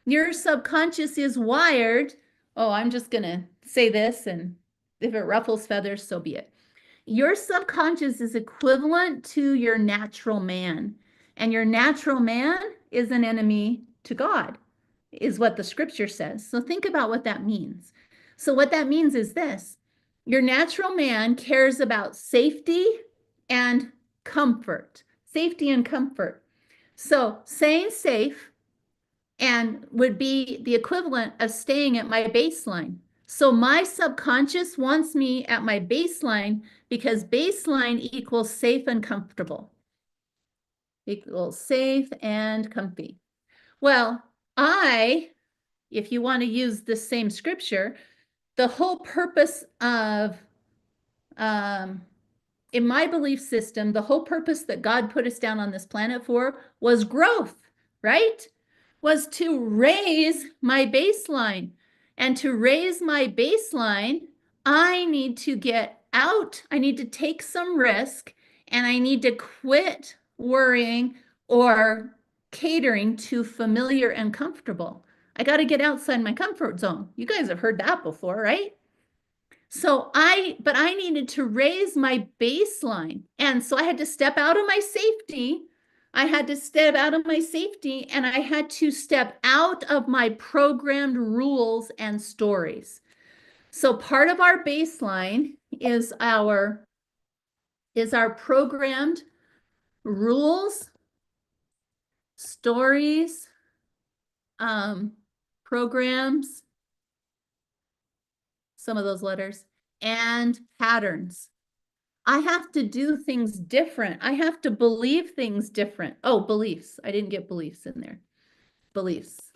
Your subconscious is wired. Oh, I'm just going to say this, and if it ruffles feathers, so be it. Your subconscious is equivalent to your natural man, and your natural man is an enemy to God, is what the scripture says. So think about what that means. So what that means is this: your natural man cares about safety and comfort. Safety and comfort. So staying safe and would be the equivalent of staying at my baseline. So my subconscious wants me at my baseline because baseline equals safe and comfortable. Equals safe and comfy. Well, if you want to use the same scripture, the whole purpose of, in my belief system, the whole purpose that God put us down on this planet for was growth, right? Was to raise my baseline. And to raise my baseline, I need to get out, I need to take some risk, and I need to quit worrying or catering to familiar and comfortable. I got to get outside my comfort zone. You guys have heard that before, right? But I needed to raise my baseline. And so I had to step out of my safety. I had to step out of my safety and I had to step out of my programmed rules and stories. So part of our baseline is our programmed rules, stories, programs, some of those letters, and patterns. I have to do things different. I have to believe things different. Oh, beliefs. I didn't get beliefs in there. Beliefs.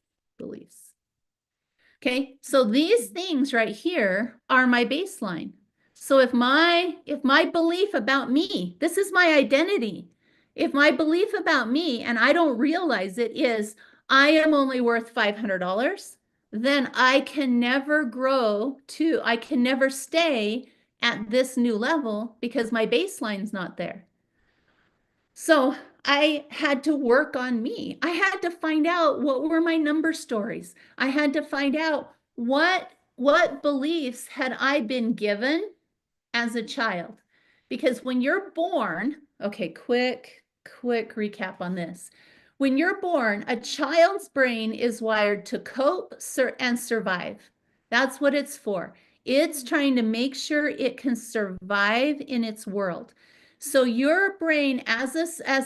Okay, so these things right here are my baseline. So if my belief about me, this is my identity. If my belief about me, and I don't realize it, is I am only worth $500, then I can never I can never stay at this new level because my baseline's not there. So I had to work on me. I had to find out what were my number stories. I had to find out what beliefs had I been given as a child. Because when you're born, okay, quick recap on this. When you're born, a child's brain is wired to cope and survive. That's what it's for. It's trying to make sure it can survive in its world. So your brain as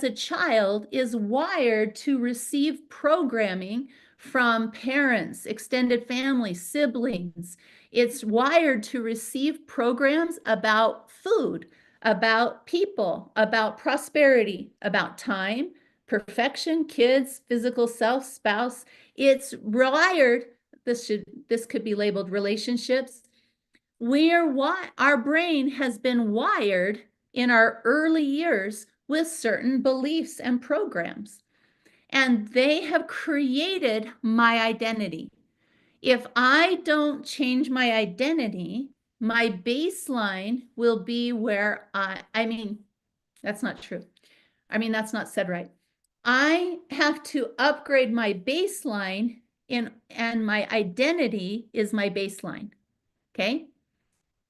a child is wired to receive programming from parents, extended family, siblings. It's wired to receive programs about food, about people, about prosperity, about time, perfection, kids, physical self, spouse. It's wired this could be labeled relationships. Our brain has been wired in our early years with certain beliefs and programs, and they have created my identity. If I don't change my identity, my baseline will be where I mean, that's not true. I mean, that's not said right. I have to upgrade my baseline and my identity is my baseline. Okay.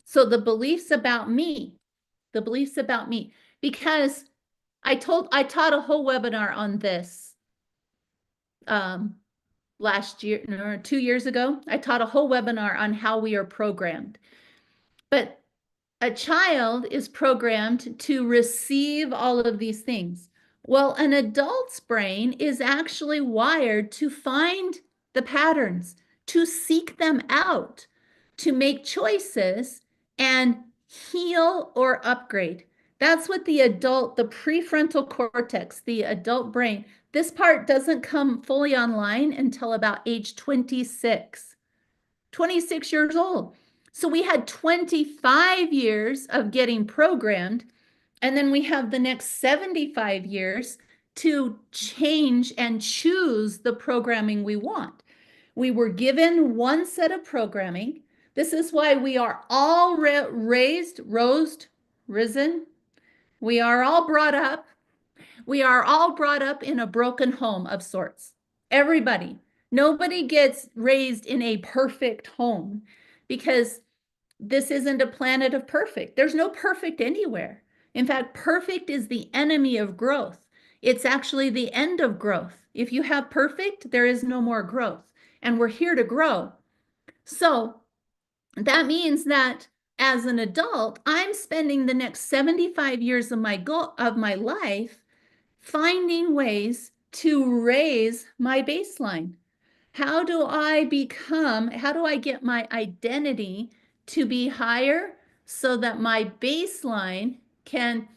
So the beliefs about me, because I taught a whole webinar on this um, last year, or 2 years ago. I taught a whole webinar on how we are programmed. But a child is programmed to receive all of these things. Well, an adult's brain is actually wired to find the patterns, to seek them out, to make choices and heal or upgrade. That's what the prefrontal cortex, the adult brain, this part doesn't come fully online until about age 26. 26 years old. So we had 25 years of getting programmed, and then we have the next 75 years to change and choose the programming we want. We were given one set of programming. This is why we are all risen. We are all brought up. We are all brought up in a broken home of sorts. Everybody. Nobody gets raised in a perfect home because this isn't a planet of perfect. There's no perfect anywhere. In fact, perfect is the enemy of growth. It's actually the end of growth. If you have perfect, there is no more growth. And we're here to grow. So that means that as an adult, I'm spending the next 75 years of my life finding ways to raise my baseline. How do I get my identity to be higher so that my baseline can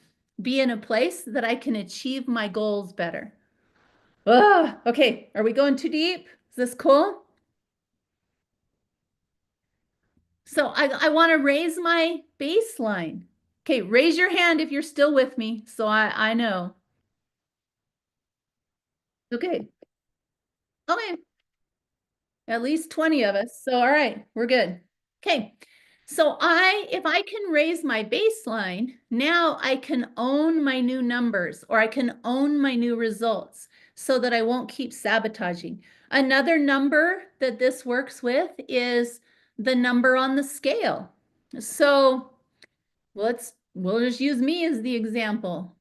be in a place that I can achieve my goals better? Oh, okay. Are we going too deep? Is this cool? So I want to raise my baseline. Okay, raise your hand if you're still with me so I know. Okay. Okay. At least 20 of us. So, all right, we're good. Okay. So if I can raise my baseline, now I can own my new numbers or I can own my new results so that I won't keep sabotaging. Another number that this works with is the number on the scale. So we'll just use me as the example.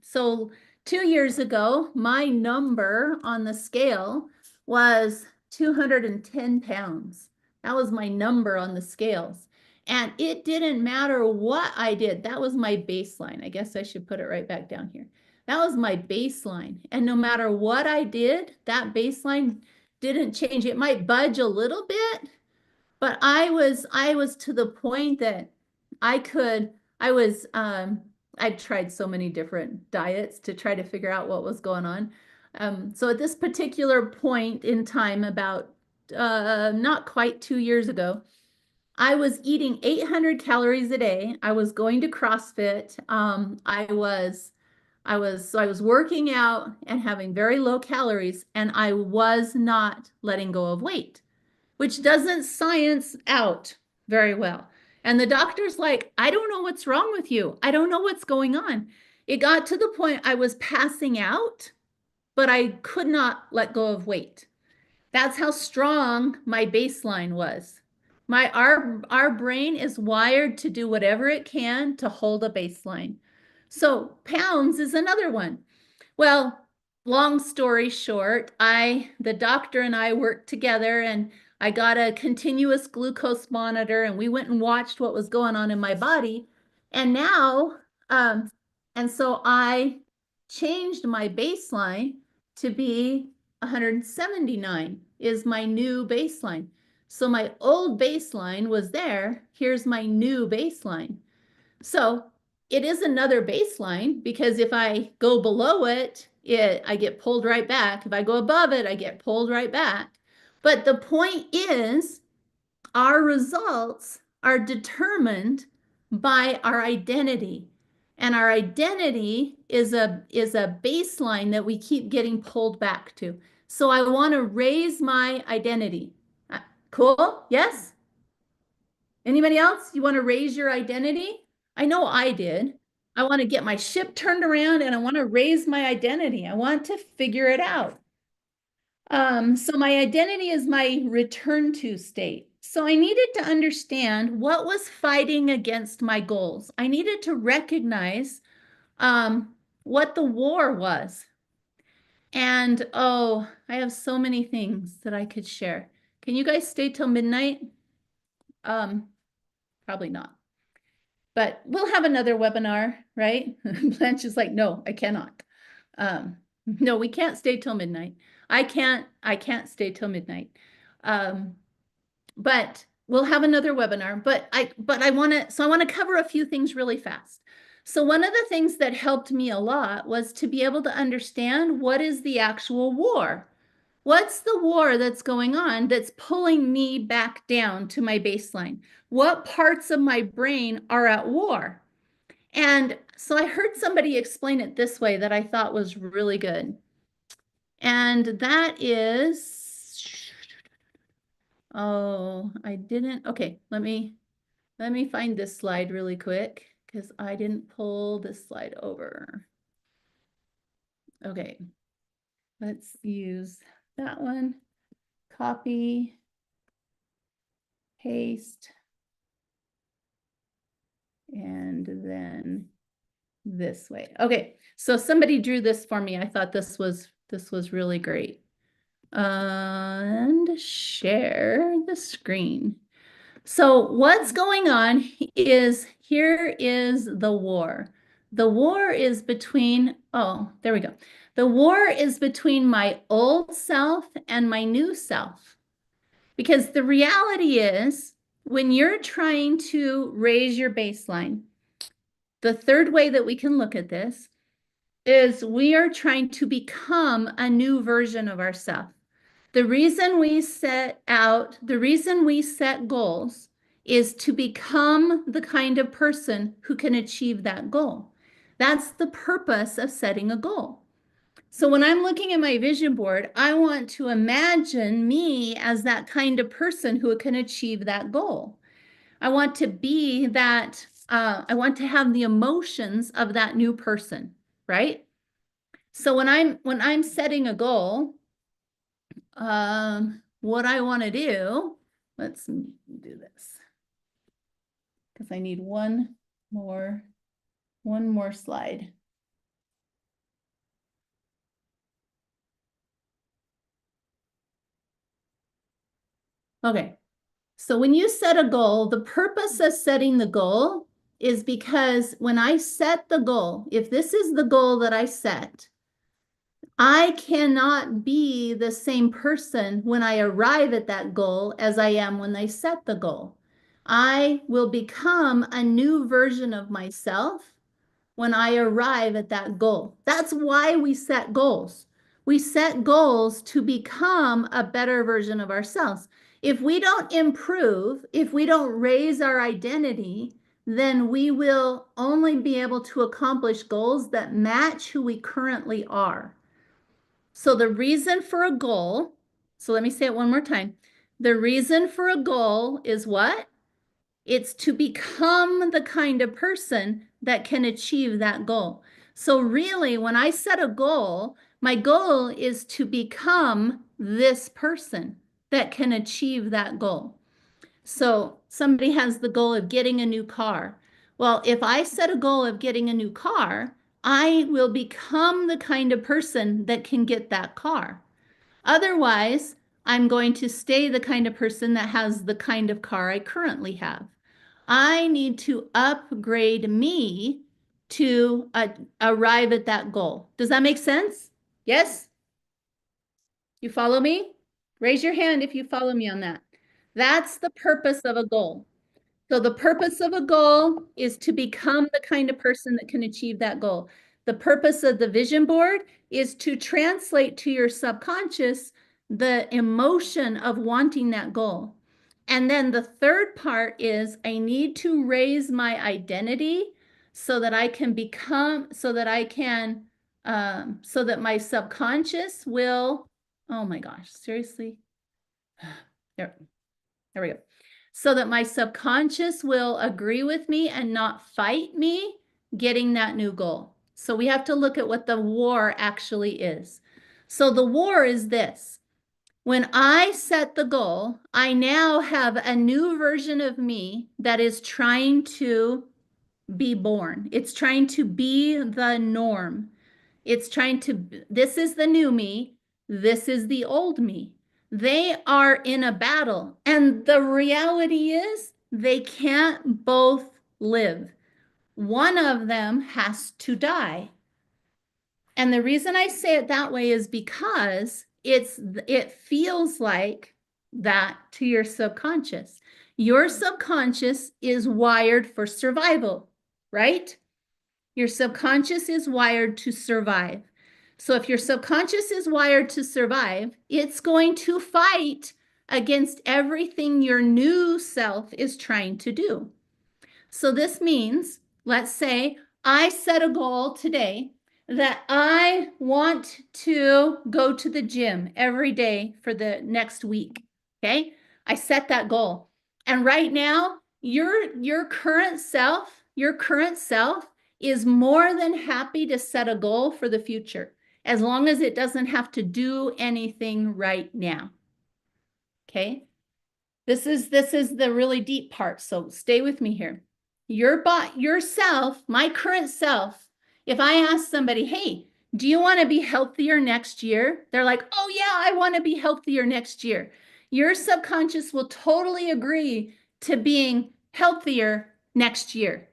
So 2 years ago, my number on the scale was 210 pounds. That was my number on the scales. And it didn't matter what I did. That was my baseline. I guess I should put it right back down here. That was my baseline. And no matter what I did, that baseline didn't change. It might budge a little bit, but I was to the point that I could, I was, I'd tried so many different diets to try to figure out what was going on. So at this particular point in time, about not quite 2 years ago, I was eating 800 calories a day. I was going to CrossFit. I was working out and having very low calories, and I was not letting go of weight, which doesn't science out very well. And the doctor's like, I don't know what's wrong with you. I don't know what's going on. It got to the point I was passing out, but I could not let go of weight. That's how strong my baseline was. Our brain is wired to do whatever it can to hold a baseline. So pounds is another one. Well, long story short, the doctor and I worked together and I got a continuous glucose monitor and we went and watched what was going on in my body. And now, and so I changed my baseline to be 179 is my new baseline. So my old baseline was there. Here's my new baseline. So it is another baseline because if I go below it, I get pulled right back. If I go above it, I get pulled right back. But the point is, our results are determined by our identity. And our identity is a baseline that we keep getting pulled back to. So I want to raise my identity. Cool? Yes? Anybody else? You want to raise your identity? I know I did. I want to get my ship turned around and I want to raise my identity. I want to figure it out. So my identity is my return to state. So I needed to understand what was fighting against my goals. I needed to recognize what the war was. And oh, I have so many things that I could share. Can you guys stay till midnight? Um, Probably not. But we'll have another webinar, right? Blanche is like, no, I cannot. No, we can't stay till midnight. I can't stay till midnight. But we'll have another webinar. But I want to cover a few things really fast. So one of the things that helped me a lot was to be able to understand what is the actual war. What's the war that's going on that's pulling me back down to my baseline? What parts of my brain are at war? And so I heard somebody explain it this way that I thought was really good. And that is, oh, I didn't, okay, let me find this slide really quick because I didn't pull this slide over. Okay, let's use that one. Copy, paste, and then this way. Okay, so somebody drew this for me. I thought this was really great. And share the screen. So what's going on is here is the war. The war is between, oh, there we go. The war is between my old self and my new self. Because the reality is, when you're trying to raise your baseline, the third way that we can look at this is we are trying to become a new version of ourselves. The reason we set goals is to become the kind of person who can achieve that goal. That's the purpose of setting a goal. So when I'm looking at my vision board, I want to imagine me as that kind of person who can achieve that goal. I want to be that, I want to have the emotions of that new person, right? So when I'm setting a goal, what I want to do, let's do this because I need one more slide. Okay, so when you set a goal, the purpose of setting the goal is because when I set the goal, if this is the goal that I set, I cannot be the same person when I arrive at that goal as I am when I set the goal. I will become a new version of myself when I arrive at that goal. That's why we set goals. We set goals to become a better version of ourselves. If we don't improve, if we don't raise our identity, then we will only be able to accomplish goals that match who we currently are. So the reason for a goal, so let me say it one more time. The reason for a goal is what? It's to become the kind of person that can achieve that goal. So really, when I set a goal, my goal is to become this person that can achieve that goal. So somebody has the goal of getting a new car. Well, if I set a goal of getting a new car, I will become the kind of person that can get that car. Otherwise, I'm going to stay the kind of person that has the kind of car I currently have. I need to upgrade me to arrive at that goal. Does that make sense? Yes? You follow me? Raise your hand if you follow me on that. That's the purpose of a goal. So the purpose of a goal is to become the kind of person that can achieve that goal. The purpose of the vision board is to translate to your subconscious the emotion of wanting that goal. And then the third part is I need to raise my identity so that I can become, so that I can, so that my subconscious will, oh my gosh, seriously? There, there we go. So that my subconscious will agree with me and not fight me getting that new goal. So we have to look at what the war actually is. So the war is this. When I set the goal, I now have a new version of me that is trying to be born. It's trying to be the norm. It's trying to, this is the new me. This is the old me. They are in a battle. And the reality is they can't both live. One of them has to die. And the reason I say it that way is because it feels like that to your subconscious. Your subconscious is wired for survival, right? Your subconscious is wired to survive. So if your subconscious is wired to survive, it's going to fight against everything your new self is trying to do. So this means, let's say I set a goal today that I want to go to the gym every day for the next week. Okay. I set that goal. And right now, your current self is more than happy to set a goal for the future, as long as it doesn't have to do anything right now. Okay. This is the really deep part. So stay with me here. Yourself, my current self, if I ask somebody, hey, do you want to be healthier next year? They're like, oh yeah, I want to be healthier next year. Your subconscious will totally agree to being healthier next year,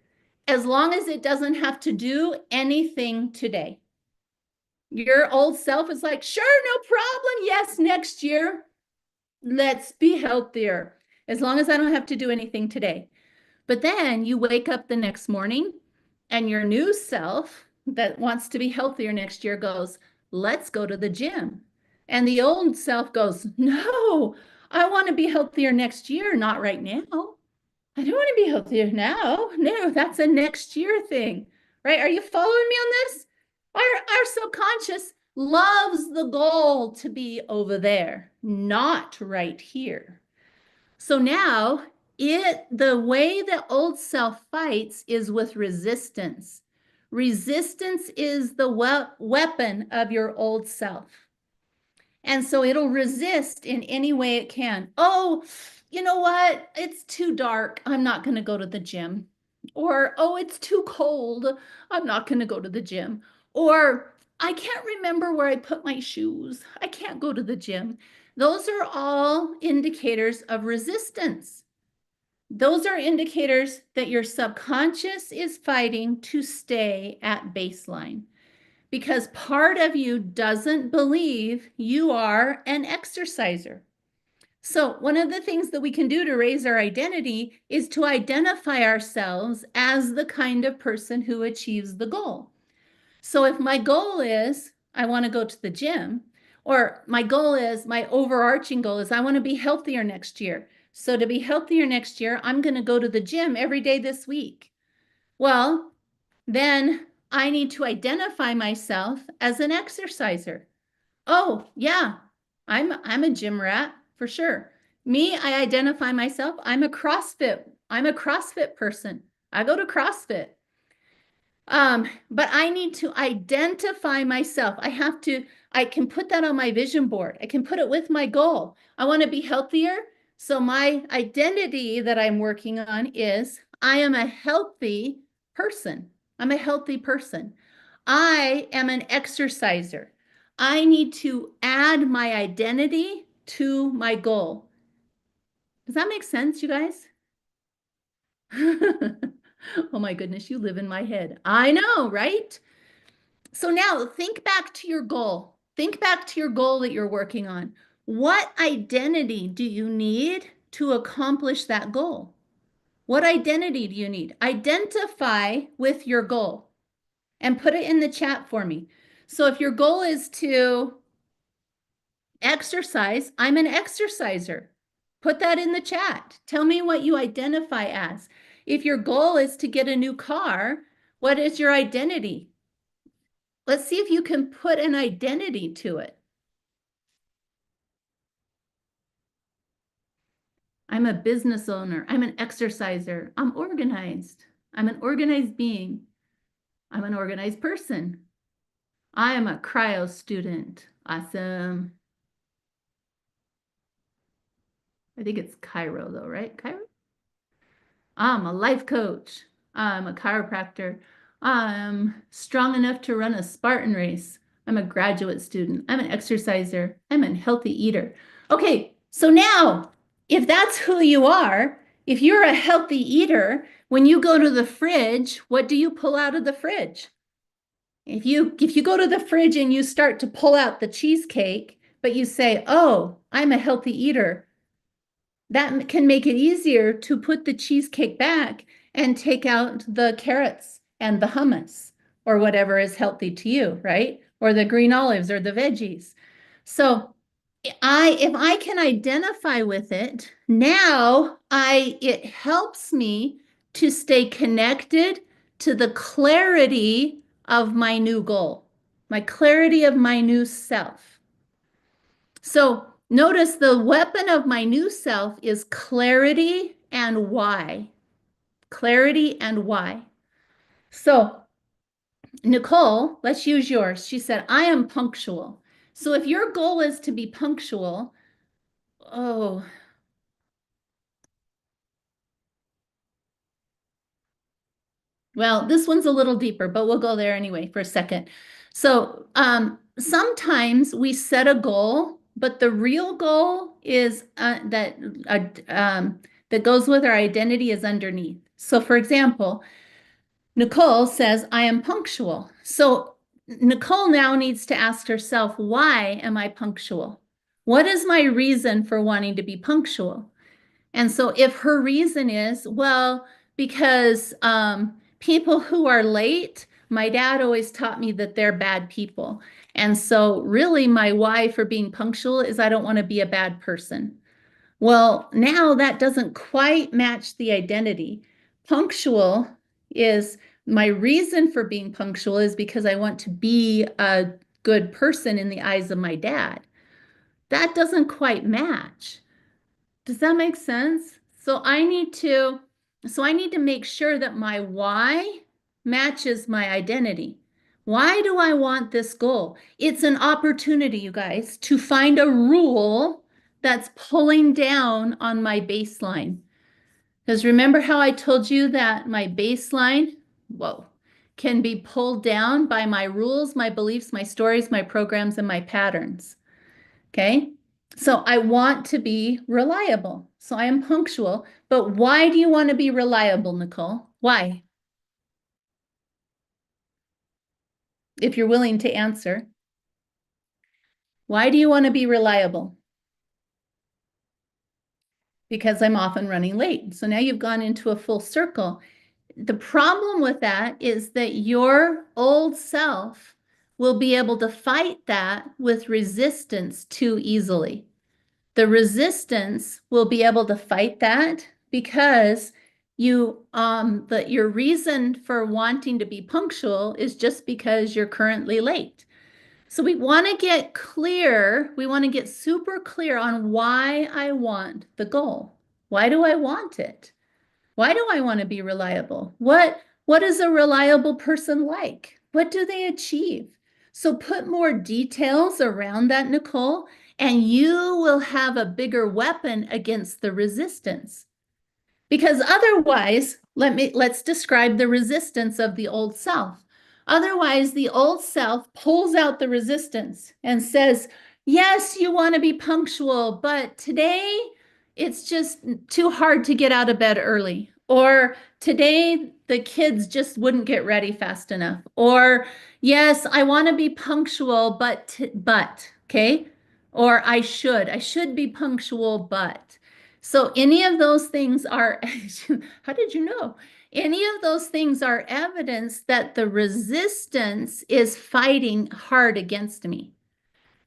as long as it doesn't have to do anything today. Your old self is like, sure, no problem. Yes, next year. Let's be healthier, as long as I don't have to do anything today. But then you wake up the next morning and your new self that wants to be healthier next year goes, let's go to the gym. And the old self goes, no, I want to be healthier next year, not right now. I don't want to be healthier now. No, that's a next year thing, right? Are you following me on this? Our subconscious loves the goal to be over there, not right here. So now the way the old self fights is with resistance. Resistance is the weapon of your old self. And so it'll resist in any way it can. Oh, you know what? It's too dark. I'm not going to go to the gym. Or, oh, it's too cold. I'm not going to go to the gym. Or, I can't remember where I put my shoes. I can't go to the gym. Those are all indicators of resistance. Those are indicators that your subconscious is fighting to stay at baseline, because part of you doesn't believe you are an exerciser. So one of the things that we can do to raise our identity is to identify ourselves as the kind of person who achieves the goal. So if my goal is I want to go to the gym, or my overarching goal is I want to be healthier next year. So to be healthier next year, I'm going to go to the gym every day this week. Well, then I need to identify myself as an exerciser. Oh, yeah, I'm a gym rat for sure. Me, I identify myself. I'm a CrossFit person. I go to CrossFit. But I need to identify myself. I can put that on my vision board. I can put it with my goal. I want to be healthier. So my identity that I'm working on is I am a healthy person. I'm a healthy person. I am an exerciser. I need to add my identity to my goal. Does that make sense, you guys? Oh my goodness, you live in my head. I know, right? So now think back to your goal. Think back to your goal that you're working on. What identity do you need to accomplish that goal? What identity do you need? Identify with your goal and put it in the chat for me. So if your goal is to Exercise. I'm an exerciser. Put that in the chat. Tell me what you identify as. If your goal is to get a new car, what is your identity? Let's see if you can put an identity to it. I'm a business owner. I'm an exerciser. I'm organized. I'm an organized being. I'm an organized person. I am a cryo student. Awesome. I think it's Cairo though, right? Cairo? I'm a life coach. I'm a chiropractor. I'm strong enough to run a Spartan race. I'm a graduate student. I'm an exerciser. I'm a healthy eater. Okay, so now, if that's who you are, if you're a healthy eater, when you go to the fridge, what do you pull out of the fridge? If you go to the fridge and you start to pull out the cheesecake, but you say, "Oh, I'm a healthy eater," that can make it easier to put the cheesecake back and take out the carrots and the hummus or whatever is healthy to you, right? Or the green olives or the veggies. So if I can identify with it, now it helps me to stay connected to the clarity of my new goal, my clarity of my new self. So notice the weapon of my new self is clarity and why. Clarity and why. So, Nicole, let's use yours. She said, I am punctual. So if your goal is to be punctual, oh, well, this one's a little deeper, but we'll go there anyway for a second. So sometimes we set a goal, but the real goal is that goes with our identity is underneath. So for example, Nicole says, I am punctual. So Nicole now needs to ask herself, why am I punctual? What is my reason for wanting to be punctual? And so if her reason is, well, because people who are late, my dad always taught me that they're bad people. And so really my why for being punctual is I don't want to be a bad person. Well, now that doesn't quite match the identity. Punctual is my reason for being punctual is because I want to be a good person in the eyes of my dad. That doesn't quite match. Does that make sense? So I need to make sure that my why matches my identity. Why do I want this goal? It's an opportunity, you guys, to find a rule that's pulling down on my baseline. Because remember how I told you that my baseline, whoa, can be pulled down by my rules, my beliefs, my stories, my programs, and my patterns. Okay. So I want to be reliable. So I am punctual. But why do you want to be reliable, Nicole? Why? If you're willing to answer, why do you want to be reliable? Because I'm often running late. So now you've gone into a full circle. The problem with that is that your old self will be able to fight that with resistance too easily. The resistance will be able to fight that because your reason for wanting to be punctual is just because you're currently late. So we want to get clear, we want to get super clear on why I want the goal. Why do I want it? Why do I want to be reliable? What is a reliable person like? What do they achieve? So put more details around that, Nicole, and you will have a bigger weapon against the resistance. Because otherwise, let's describe the resistance of the old self. Otherwise, the old self pulls out the resistance and says, yes, you want to be punctual, but today it's just too hard to get out of bed early. Or today the kids just wouldn't get ready fast enough. Or yes, I want to be punctual, but, okay? Or I should be punctual, but. So any of those things are, how did you know? Any of those things are evidence that the resistance is fighting hard against me.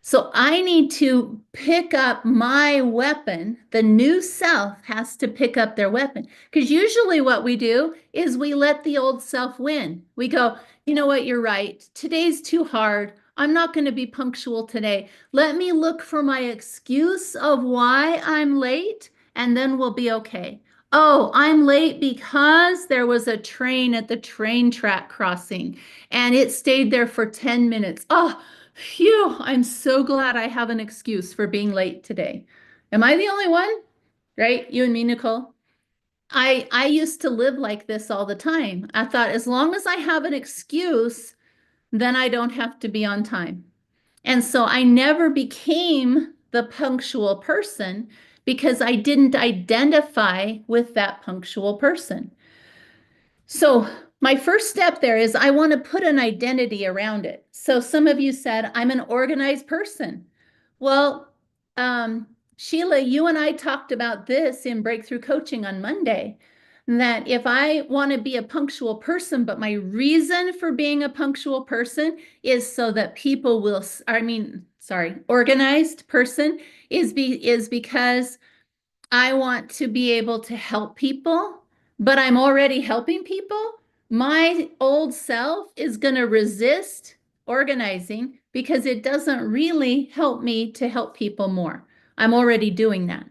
So I need to pick up my weapon. The new self has to pick up their weapon. Because usually what we do is we let the old self win. We go, you know what, you're right. Today's too hard. I'm not going to be punctual today. Let me look for my excuse of why I'm late, and then we'll be okay. Oh, I'm late because there was a train at the train track crossing and it stayed there for 10 minutes. Oh, phew, I'm so glad I have an excuse for being late today. Am I the only one? Right? You and me, Nicole? I used to live like this all the time. I thought as long as I have an excuse, then I don't have to be on time. And so I never became the punctual person because I didn't identify with that punctual person. So my first step there is I want to put an identity around it. So some of you said, I'm an organized person. Well, Sheila, you and I talked about this in Breakthrough Coaching on Monday, that if I want to be a punctual person, but my reason for being a punctual person is so that people will, organized person is because I want to be able to help people, but I'm already helping people. My old self is going to resist organizing because it doesn't really help me to help people more. I'm already doing that,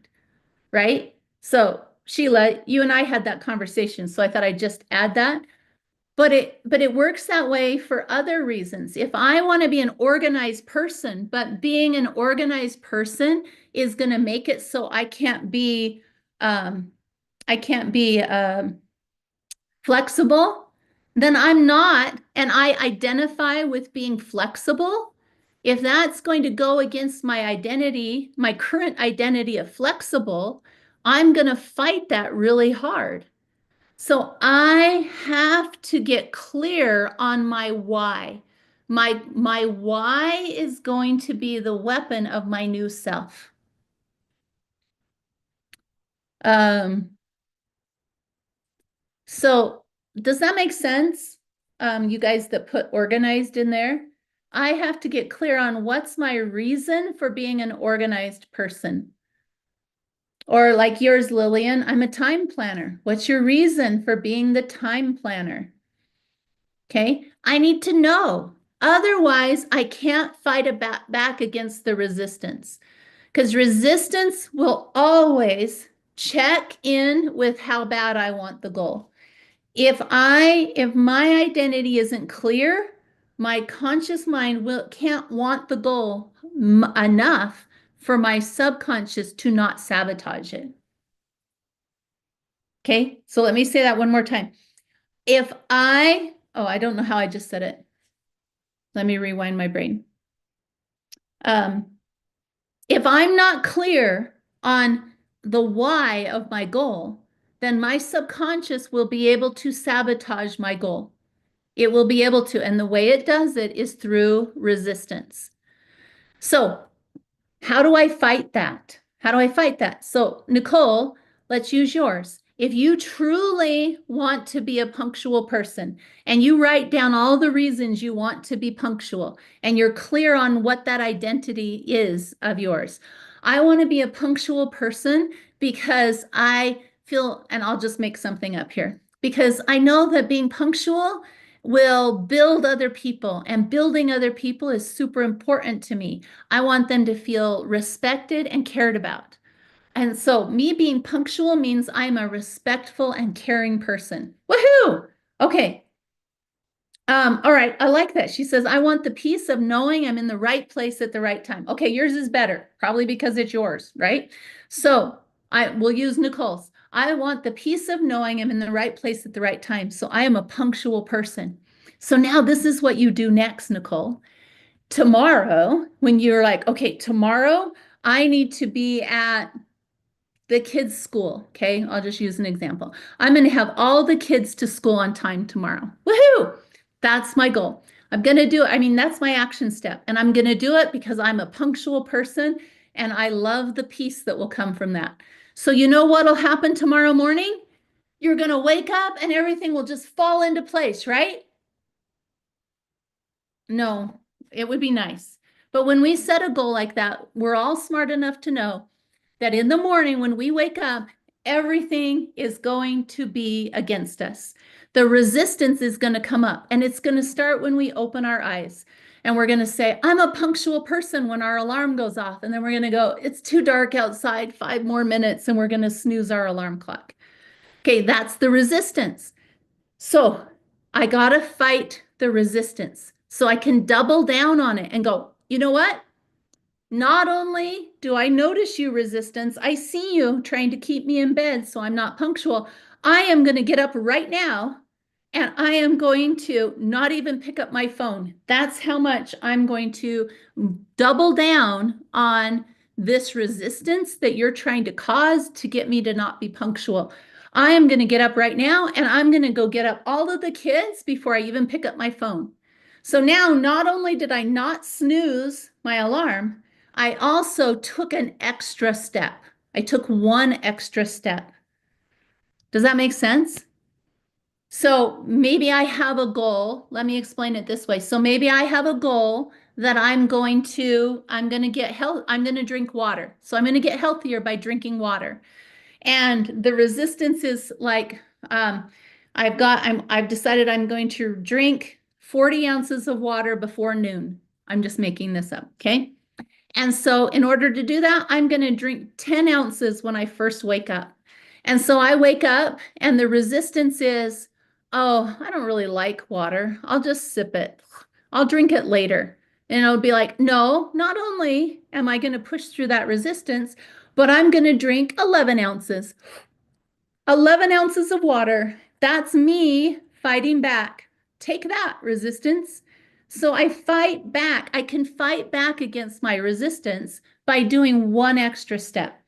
right? So, Sheila, you and I had that conversation, so I thought I'd just add that. But it works that way for other reasons. If I want to be an organized person, but being an organized person is going to make it so um, I can't be flexible, then I'm not, and I identify with being flexible. If that's going to go against my identity, my current identity of flexible, I'm going to fight that really hard. So I have to get clear on my why. My why is going to be the weapon of my new self. Um, so does that make sense? You guys that put organized in there, I have to get clear on what's my reason for being an organized person. Or like yours, Lillian, I'm a time planner. What's your reason for being the time planner? Okay, I need to know. Otherwise, I can't fight back against the resistance because resistance will always check in with how bad I want the goal. If my identity isn't clear, my conscious mind can't want the goal enough for my subconscious to not sabotage it. Okay, so let me say that one more time. I don't know how I just said it. Let me rewind my brain. Um, if I'm not clear on the why of my goal, then my subconscious will be able to sabotage my goal. It will be able to, and the way it does it is through resistance. So how do I fight that? How do I fight that? So, Nicole, let's use yours. If you truly want to be a punctual person and you write down all the reasons you want to be punctual and you're clear on what that identity is of yours, I want to be a punctual person because I feel, and I'll just make something up here, because I know that being punctual will build other people, and building other people is super important to me. I want them to feel respected and cared about. And so me being punctual means I'm a respectful and caring person. Woohoo! Okay. All right, I like that. She says, I want the peace of knowing I'm in the right place at the right time. Okay, yours is better, probably because it's yours, right? So I will use Nicole's. I want the peace of knowing I'm in the right place at the right time. So I am a punctual person. So now this is what you do next, Nicole. Tomorrow, when you're like, okay, tomorrow I need to be at the kids' school. Okay, I'll just use an example. I'm going to have all the kids to school on time tomorrow. Woohoo! That's my goal. I'm going to do it. I mean, that's my action step. And I'm going to do it because I'm a punctual person and I love the peace that will come from that. So, you know what will happen tomorrow morning? You're going to wake up and everything will just fall into place, right? No, it would be nice. But when we set a goal like that, we're all smart enough to know that in the morning when we wake up, everything is going to be against us. The resistance is going to come up, and it's going to start when we open our eyes. And we're going to say, I'm a punctual person when our alarm goes off. And then we're going to go, it's too dark outside, 5 more minutes, and we're going to snooze our alarm clock. Okay, that's the resistance. So I got to fight the resistance so I can double down on it and go, you know what? Not only do I notice you, resistance, I see you trying to keep me in bed so I'm not punctual. I am going to get up right now and I am going to not even pick up my phone. That's how much I'm going to double down on this resistance that you're trying to cause to get me to not be punctual. I am going to get up right now and I'm going to go get up all of the kids before I even pick up my phone. So now not only did I not snooze my alarm, I also took an extra step. I took one extra step. Does that make sense? So maybe I have a goal. Let me explain it this way. So maybe I have a goal that I'm going to get health. I'm going to drink water. So I'm going to get healthier by drinking water. And the resistance is like, I've decided I'm going to drink 40 ounces of water before noon. I'm just making this up. Okay. And so in order to do that, I'm going to drink 10 ounces when I first wake up. And so I wake up and the resistance is, oh, I don't really like water. I'll just sip it. I'll drink it later. And I'll be like, no, not only am I going to push through that resistance, but I'm going to drink 11 ounces. 11 ounces of water. That's me fighting back. Take that, resistance. So I fight back. I can fight back against my resistance by doing one extra step.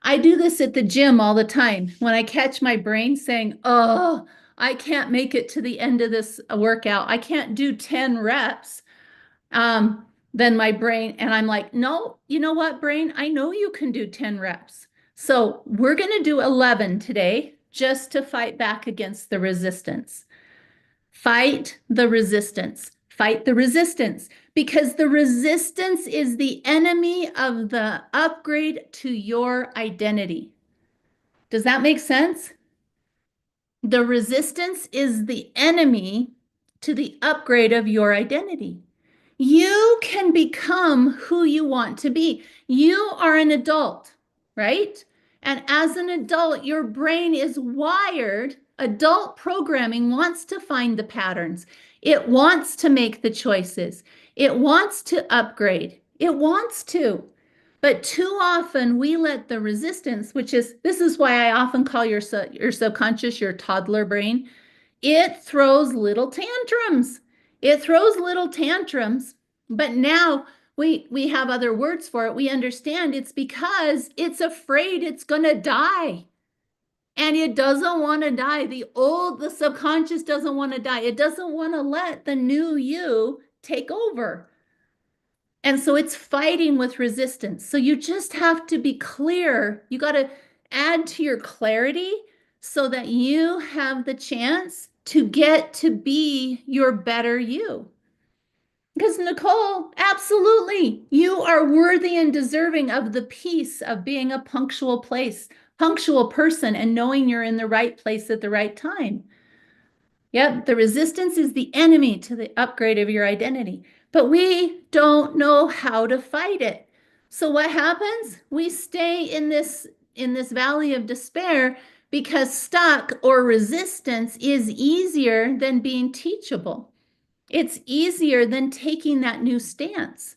I do this at the gym all the time when I catch my brain saying, oh, I can't make it to the end of this workout. I can't do 10 reps. Then my brain, and I'm like, no, you know what, brain? I know you can do 10 reps. So we're going to do 11 today just to fight back against the resistance. Fight the resistance. Fight the resistance because the resistance is the enemy of the upgrade to your identity. Does that make sense? The resistance is the enemy to the upgrade of your identity. You can become who you want to be. You are an adult, right? And as an adult, your brain is wired. Adult programming wants to find the patterns. It wants to make the choices. It wants to upgrade. It wants to. But too often we let the resistance, this is why I often call your subconscious your toddler brain. It throws little tantrums. It throws little tantrums, but now we have other words for it. We understand it's because it's afraid it's going to die. And it doesn't want to die. The subconscious doesn't want to die. It doesn't want to let the new you take over. And so it's fighting with resistance. So you just have to be clear. You got to add to your clarity so that you have the chance to get to be your better you. Because Nicole, absolutely, you are worthy and deserving of the peace of being a punctual person and knowing you're in the right place at the right time. Yep, the resistance is the enemy to the upgrade of your identity, but we don't know how to fight it. So what happens? We stay in this valley of despair because stuck or resistance is easier than being teachable. It's easier than taking that new stance.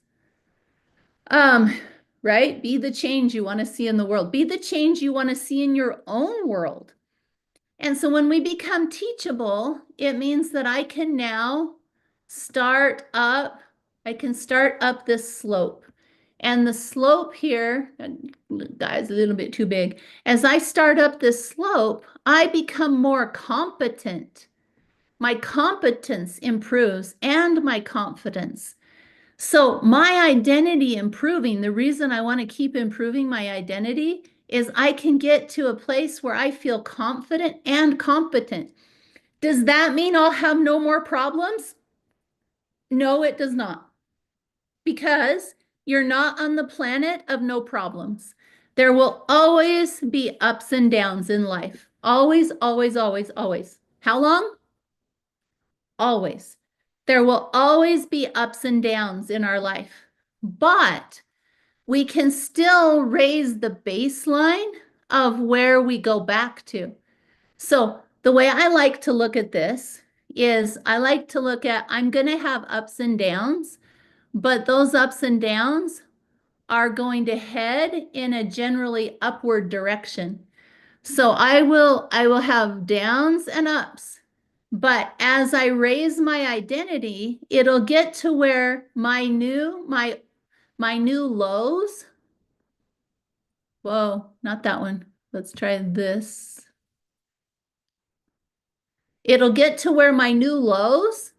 Right? Be the change you want to see in the world. Be the change you want to see in your own world. And so when we become teachable, it means that I can now start up this slope. And the slope here, guys, a little bit too big. As I start up this slope, I become more competent. My competence improves and my confidence. So my identity improving, the reason I want to keep improving my identity is I can get to a place where I feel confident and competent. Does that mean I'll have no more problems? No, it does not. because you're not on the planet of no problems. There will always be ups and downs in life. Always, always, always, always. How long? Always. There will always be ups and downs in our life, but we can still raise the baseline of where we go back to. So the way I like to look at this is I like to look at I'm going to have ups and downs, but those ups and downs are going to head in a generally upward direction. So I will have downs and ups. But as I raise my identity, it'll get to where my new lows. Whoa, not that one. Let's try this. It'll get to where my new lows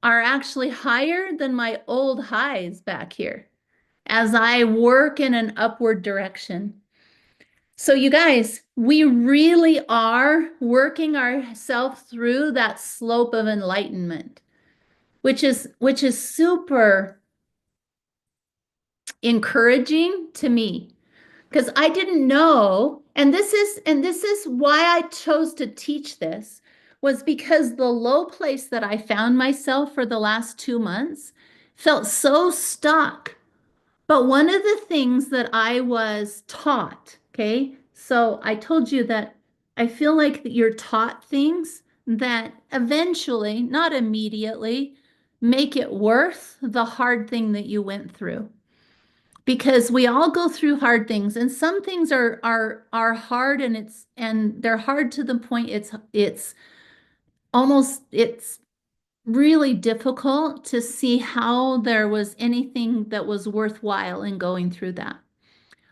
are actually higher than my old highs back here as I work in an upward direction. So you guys, we really are working ourselves through that slope of enlightenment, which is super encouraging to me because I didn't know, and this is why I chose to teach this, was because the low place that I found myself for the last 2 months felt so stuck. But one of the things that I was taught, okay, so I told you that I feel like that you're taught things that eventually, not immediately, make it worth the hard thing that you went through. Because we all go through hard things, and some things are hard, and they're hard to the point it's really difficult to see how there was anything that was worthwhile in going through that.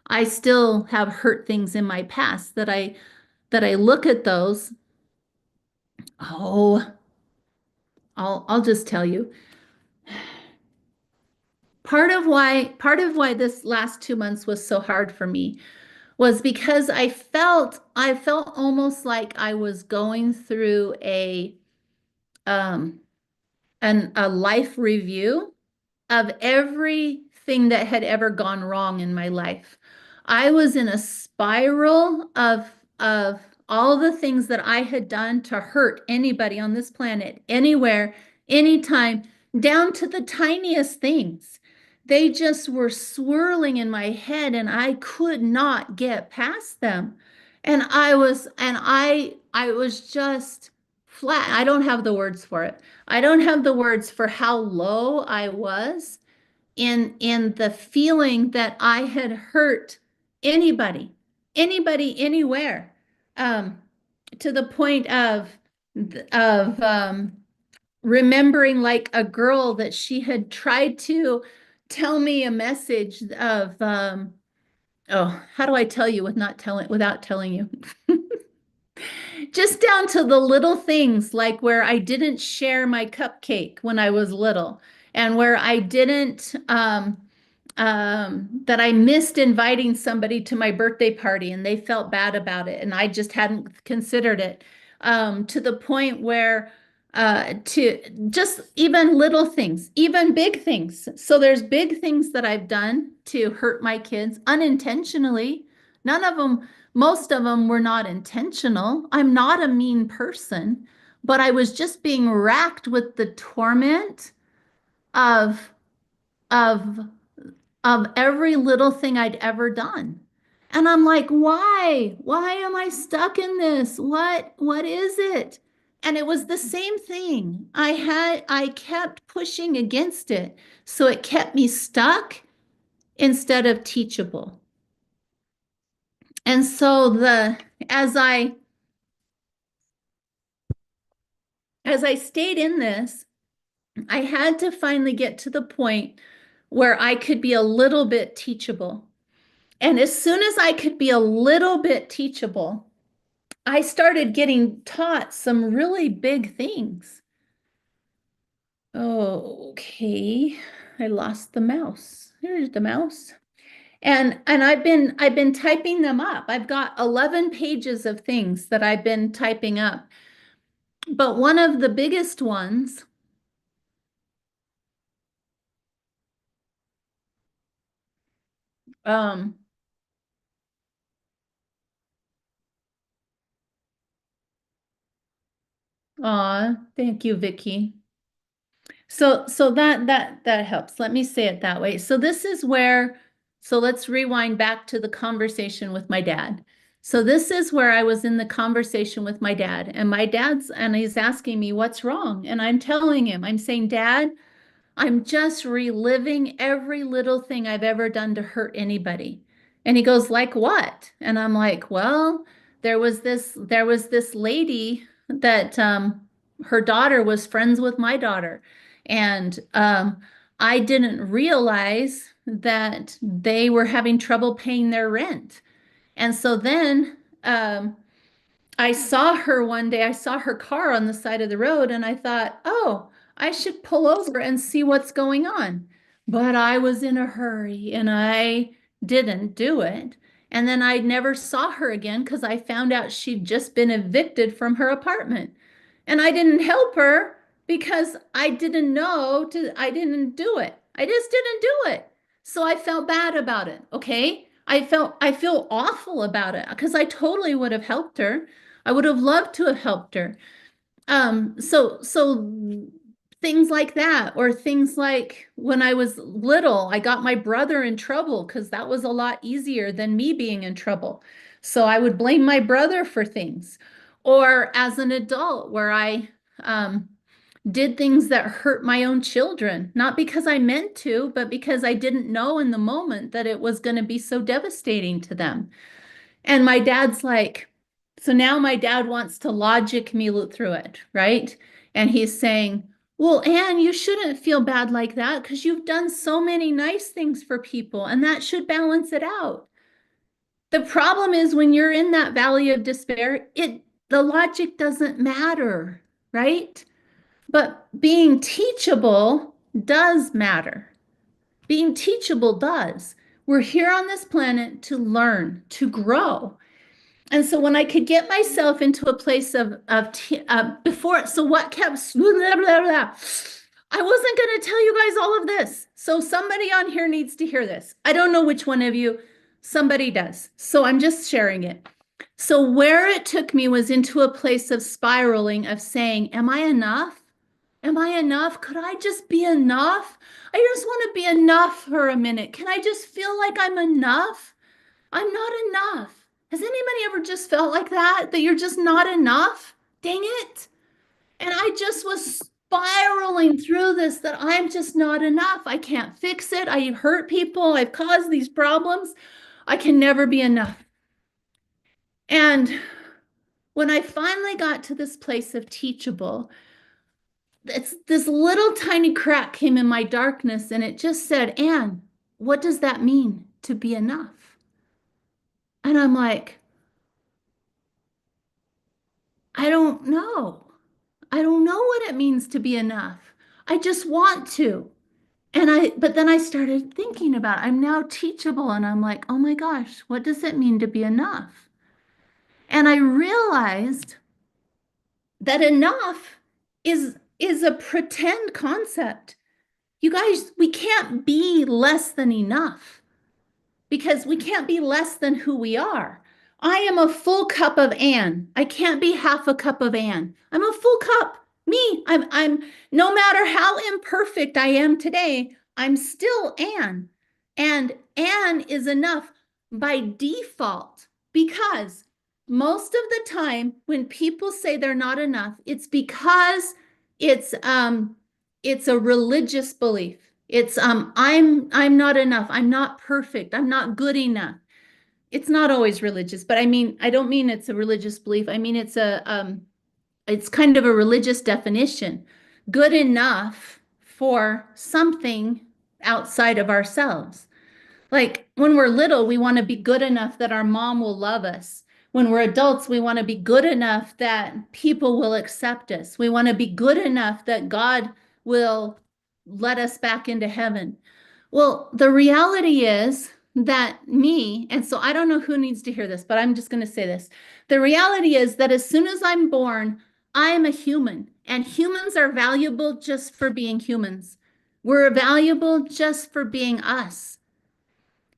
I still have hurt things in my past that I look at those. Oh, I'll just tell you. Part of why this last 2 months was so hard for me was because I felt almost like I was going through um a life review of everything that had ever gone wrong in my life. I was in a spiral of all the things that I had done to hurt anybody on this planet, anywhere, anytime, down to the tiniest things. They just were swirling in my head and I could not get past them. And I was just flat. I don't have the words for it. I don't have the words for how low I was in the feeling that I had hurt anybody, anybody, anywhere, um, to the point of remembering like a girl that she had tried to tell me a message of oh, how do I tell you without telling you? Just down to the little things like where I didn't share my cupcake when I was little, and where I didn't that I missed inviting somebody to my birthday party and they felt bad about it and I just hadn't considered it, to the point where to just even little things, even big things. So there's big things that I've done to hurt my kids unintentionally. None of them, most of them were not intentional. I'm not a mean person, but I was just being racked with the torment of of of every little thing I'd ever done. And I'm like, why? Why am I stuck in this? What is it? And it was the same thing. I kept pushing against it. So it kept me stuck instead of teachable. And so the as I stayed in this, I had to finally get to the point where I could be a little bit teachable. And as soon as I could be a little bit teachable, I started getting taught some really big things. Oh, okay. I lost the mouse. Here's the mouse. And I've been typing them up. I've got 11 pages of things that I've been typing up. But one of the biggest ones Um, Thank you, Vicky. So that helps. Let me say it that way. So this is where, so let's rewind back to the conversation with my dad. So this is where I was in the conversation with my dad, and and he's asking me what's wrong. And I'm telling him, I'm saying, Dad, I'm just reliving every little thing I've ever done to hurt anybody. And he goes, like what? And I'm like, well, there was this lady that her daughter was friends with my daughter. And I didn't realize that they were having trouble paying their rent. And so then I saw her one day, I saw her car on the side of the road, and I thought, oh, I should pull over and see what's going on. But I was in a hurry and I didn't do it. And then I never saw her again because I found out she'd just been evicted from her apartment. And I didn't help her because I didn't do it. I just didn't do it. So I felt bad about it. Okay. I feel awful about it because I totally would have helped her. I would have loved to have helped her. So things like that, or things like when I was little, I got my brother in trouble because that was a lot easier than me being in trouble. So I would blame my brother for things. Or as an adult, where I um, did things that hurt my own children, not because I meant to, but because I didn't know in the moment that it was going to be so devastating to them. And my dad's like, so now my dad wants to logic me through it, right? And he's saying, well, Anne, you shouldn't feel bad like that because you've done so many nice things for people, and that should balance it out. The problem is when you're in that valley of despair, the logic doesn't matter, right? But being teachable does matter. Being teachable does. We're here on this planet to learn, to grow. And so when I could get myself into a place before, so what kept, blah, blah, blah, I wasn't going to tell you guys all of this. So somebody on here needs to hear this. I don't know which one of you, somebody does. So I'm just sharing it. So where it took me was into a place of spiraling, of saying, am I enough? Am I enough? Could I just be enough? I just want to be enough for a minute. Can I just feel like I'm enough? I'm not enough. Has anybody ever just felt like that? That you're just not enough? Dang it. And I just was spiraling through this, that I'm just not enough. I can't fix it. I hurt people. I've caused these problems. I can never be enough. And when I finally got to this place of teachable, it's this little tiny crack came in my darkness, and it just said, Anne, what does that mean to be enough? And I'm like, I don't know. I don't know what it means to be enough. I just want to. But then I started thinking about it. I'm now teachable, and I'm like, oh my gosh, what does it mean to be enough? And I realized that enough is a pretend concept. You guys, we can't be less than enough, because we can't be less than who we are. I am a full cup of Anne. I can't be half a cup of Anne. I'm a full cup. Me. I'm no matter how imperfect I am today, I'm still Anne. And Anne is enough by default, because most of the time when people say they're not enough, it's because it's um it's a religious belief. It's I'm not enough. I'm not perfect. I'm not good enough. It's not always religious, but I mean, I don't mean it's a religious belief. I mean it's kind of a religious definition. Good enough for something outside of ourselves. Like when we're little, we want to be good enough that our mom will love us. When we're adults, we want to be good enough that people will accept us. We want to be good enough that God will let us back into heaven. Well, the reality is that and so I don't know who needs to hear this, but I'm just going to say this. The reality is that as soon as I'm born, I am a human, and humans are valuable just for being humans. We're valuable just for being us.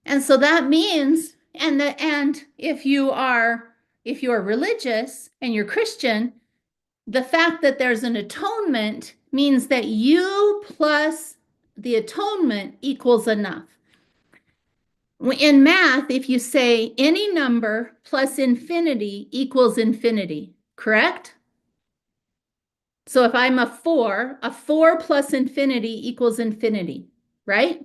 And so that means, and if you are religious and you're Christian, the fact that there's an atonement means that you plus the atonement equals enough. In math, if you say any number plus infinity equals infinity, correct? So if I'm a 4 plus infinity equals infinity, right?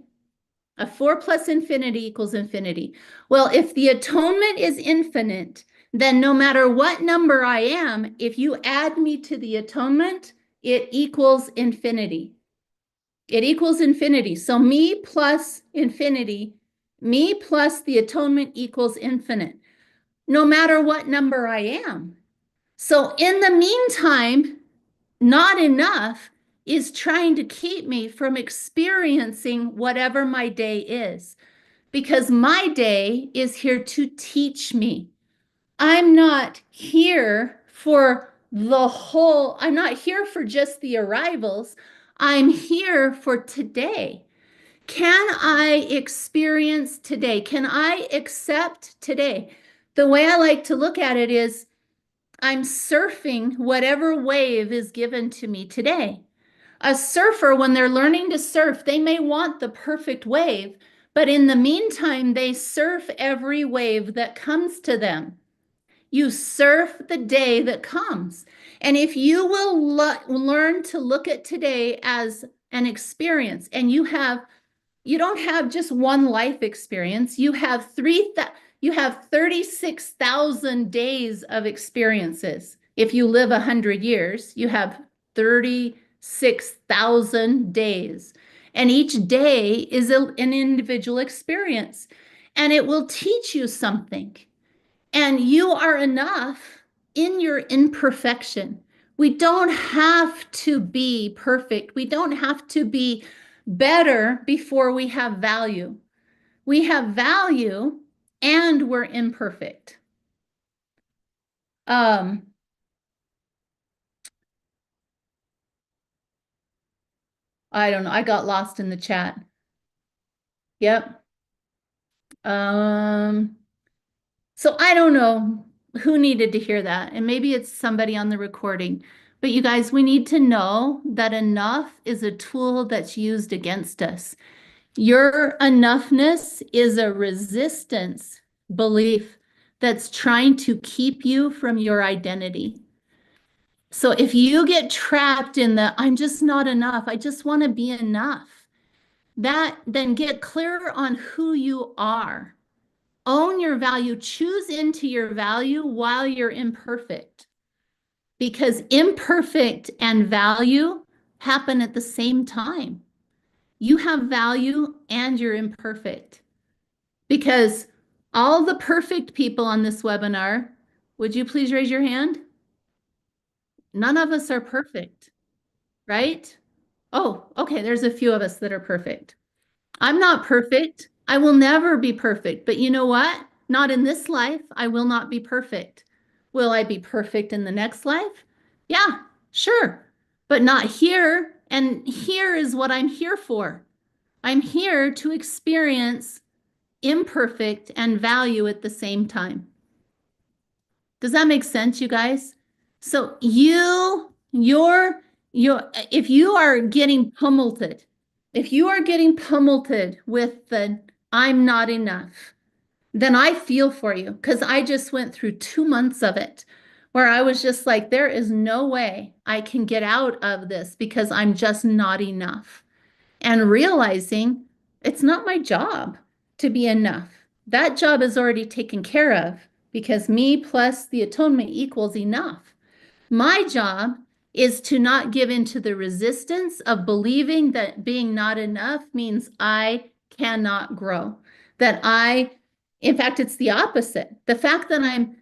A 4 plus infinity equals infinity. Well, if the atonement is infinite, then no matter what number I am, if you add me to the atonement, it equals infinity. It equals infinity. So me plus infinity, me plus the atonement equals infinite, no matter what number I am. So in the meantime, not enough is trying to keep me from experiencing whatever my day is, because my day is here to teach me. I'm not here I'm not here for just the arrivals. I'm here for today. Can I experience today? Can I accept today? The way I like to look at it is I'm surfing whatever wave is given to me today. A surfer, when they're learning to surf, they may want the perfect wave, but in the meantime, they surf every wave that comes to them. You surf the day that comes. And if you will learn to look at today as an experience, and you don't have just one life experience, you have 36,000 days of experiences. If you live 100 years, you have 36,000 days. And each day is an individual experience, and it will teach you something. And you are enough in your imperfection. We don't have to be perfect. We don't have to be better before we have value. We have value and we're imperfect. Um, I don't know. I got lost in the chat. Yep. Um, so I don't know who needed to hear that. And maybe it's somebody on the recording. But you guys, we need to know that enough is a tool that's used against us. Your enoughness is a resistance belief that's trying to keep you from your identity. So if you get trapped in the, I'm just not enough, I just want to be enough, then get clear on who you are. Own your value, choose into your value while you're imperfect. Because imperfect and value happen at the same time. You have value and you're imperfect. Because all the perfect people on this webinar, would you please raise your hand? None of us are perfect, right? Oh, okay, there's a few of us that are perfect. I'm not perfect. I will never be perfect. But you know what? Not in this life. I will not be perfect. Will I be perfect in the next life? Yeah, sure. But not here. And here is what I'm here for. I'm here to experience imperfect and value at the same time. Does that make sense, you guys? So if you are getting pummeled, with the I'm not enough, then I feel for you, because I just went through 2 months of it where I was just like, there is no way I can get out of this because I'm just not enough. And realizing it's not my job to be enough. That job is already taken care of because me plus the atonement equals enough. My job is to not give into the resistance of believing that being not enough means I cannot grow. In fact, it's the opposite. The fact that I'm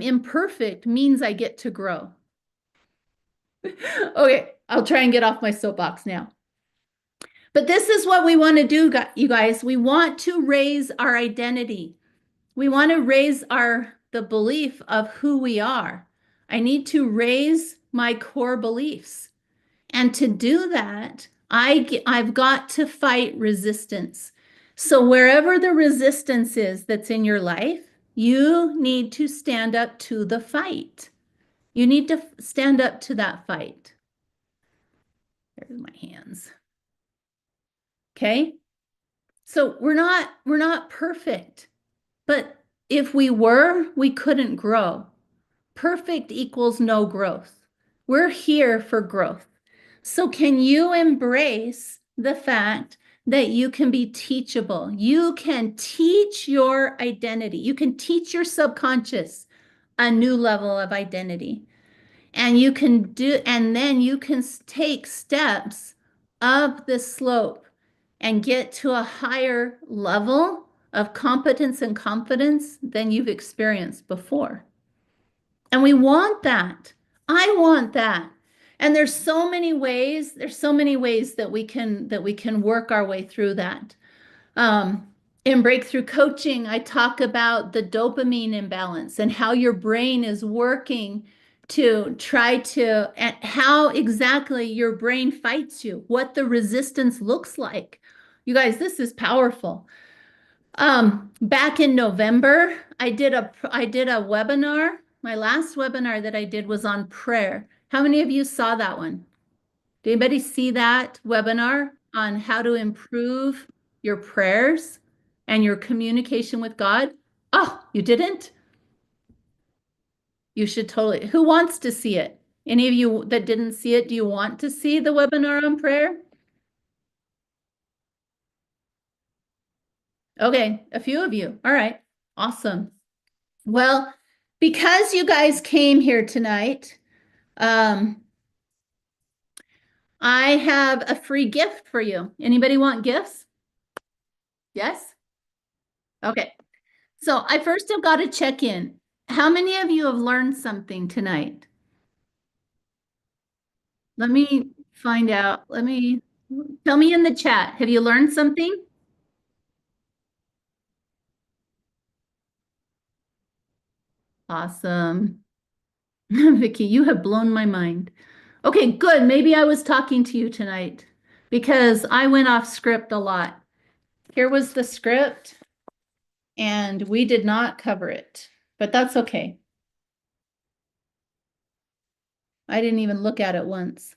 imperfect means I get to grow. Okay, I'll try and get off my soapbox now. But this is what we want to do, you guys. We want to raise our identity. We want to raise the belief of who we are. I need to raise my core beliefs. And to do that, I've got to fight resistance. So wherever the resistance is that's in your life, you need to stand up to the fight. You need to stand up to that fight. There's my hands. Okay? So we're not perfect. But if we were, we couldn't grow. Perfect equals no growth. We're here for growth. So can you embrace the fact that you can be teachable? You can teach your identity. You can teach your subconscious a new level of identity. And you can do, and then you can take steps up the slope and get to a higher level of competence and confidence than you've experienced before. And we want that. I want that. And there's so many ways that we can work our way through that. Um, in breakthrough coaching, I talk about the dopamine imbalance and how your brain is working to try to, and how exactly your brain fights you, what the resistance looks like. You guys, this is powerful. Back in November, I did a webinar. My last webinar that I did was on prayer. How many of you saw that one? Did anybody see that webinar on how to improve your prayers and your communication with God? Oh, you didn't? You should totally. Who wants to see it? Any of you that didn't see it, do you want to see the webinar on prayer? Okay, a few of you. All right, awesome. Well, because you guys came here tonight, um, I have a free gift for you. Anybody want gifts? Yes? Okay. So I first have got to check in. How many of you have learned something tonight? Let me find out. Let me tell me in the chat. Have you learned something? Awesome. Vicky, you have blown my mind. Okay, good. Maybe I was talking to you tonight because I went off script a lot. Here was the script, and we did not cover it, but that's okay. I didn't even look at it once.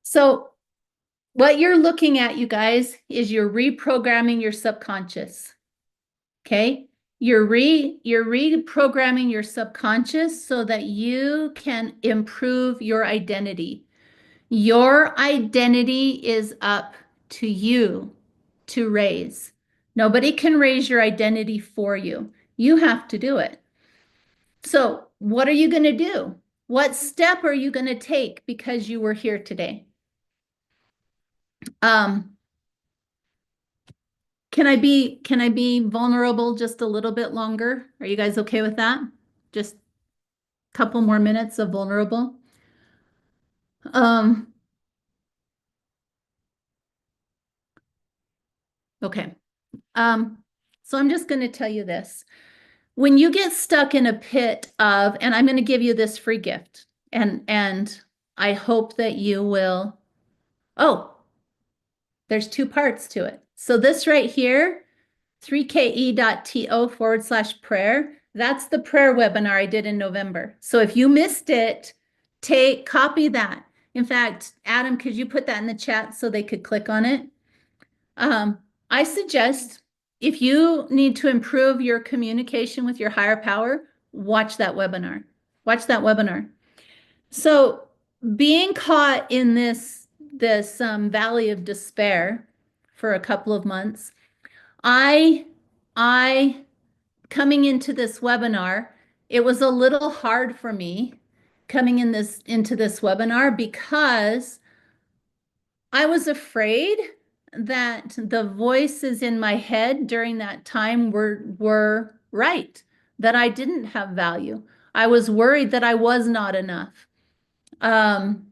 So what you're looking at, you guys, is you're reprogramming your subconscious. Okay? You're reprogramming your subconscious so that you can improve your identity. Your identity is up to you to raise. Nobody can raise your identity for you. You have to do it. So, what are you going to do? What step are you going to take because you were here today? Um, can I be vulnerable just a little bit longer? Are you guys okay with that? Just a couple more minutes of vulnerable. Um, okay. So I'm just going to tell you this. When you get stuck in a pit of, and I'm going to give you this free gift, and I hope that you will. Oh, there's two parts to it. So this right here, 3ke.to/prayer. That's the prayer webinar I did in November. So if you missed it, copy that. In fact, Adam, could you put that in the chat so they could click on it? I suggest if you need to improve your communication with your higher power, watch that webinar. Watch that webinar. So being caught in this valley of despair for a couple of months, I coming into this webinar, it was a little hard for me coming into this webinar because I was afraid that the voices in my head during that time were right, that I didn't have value. I was worried that I was not enough. And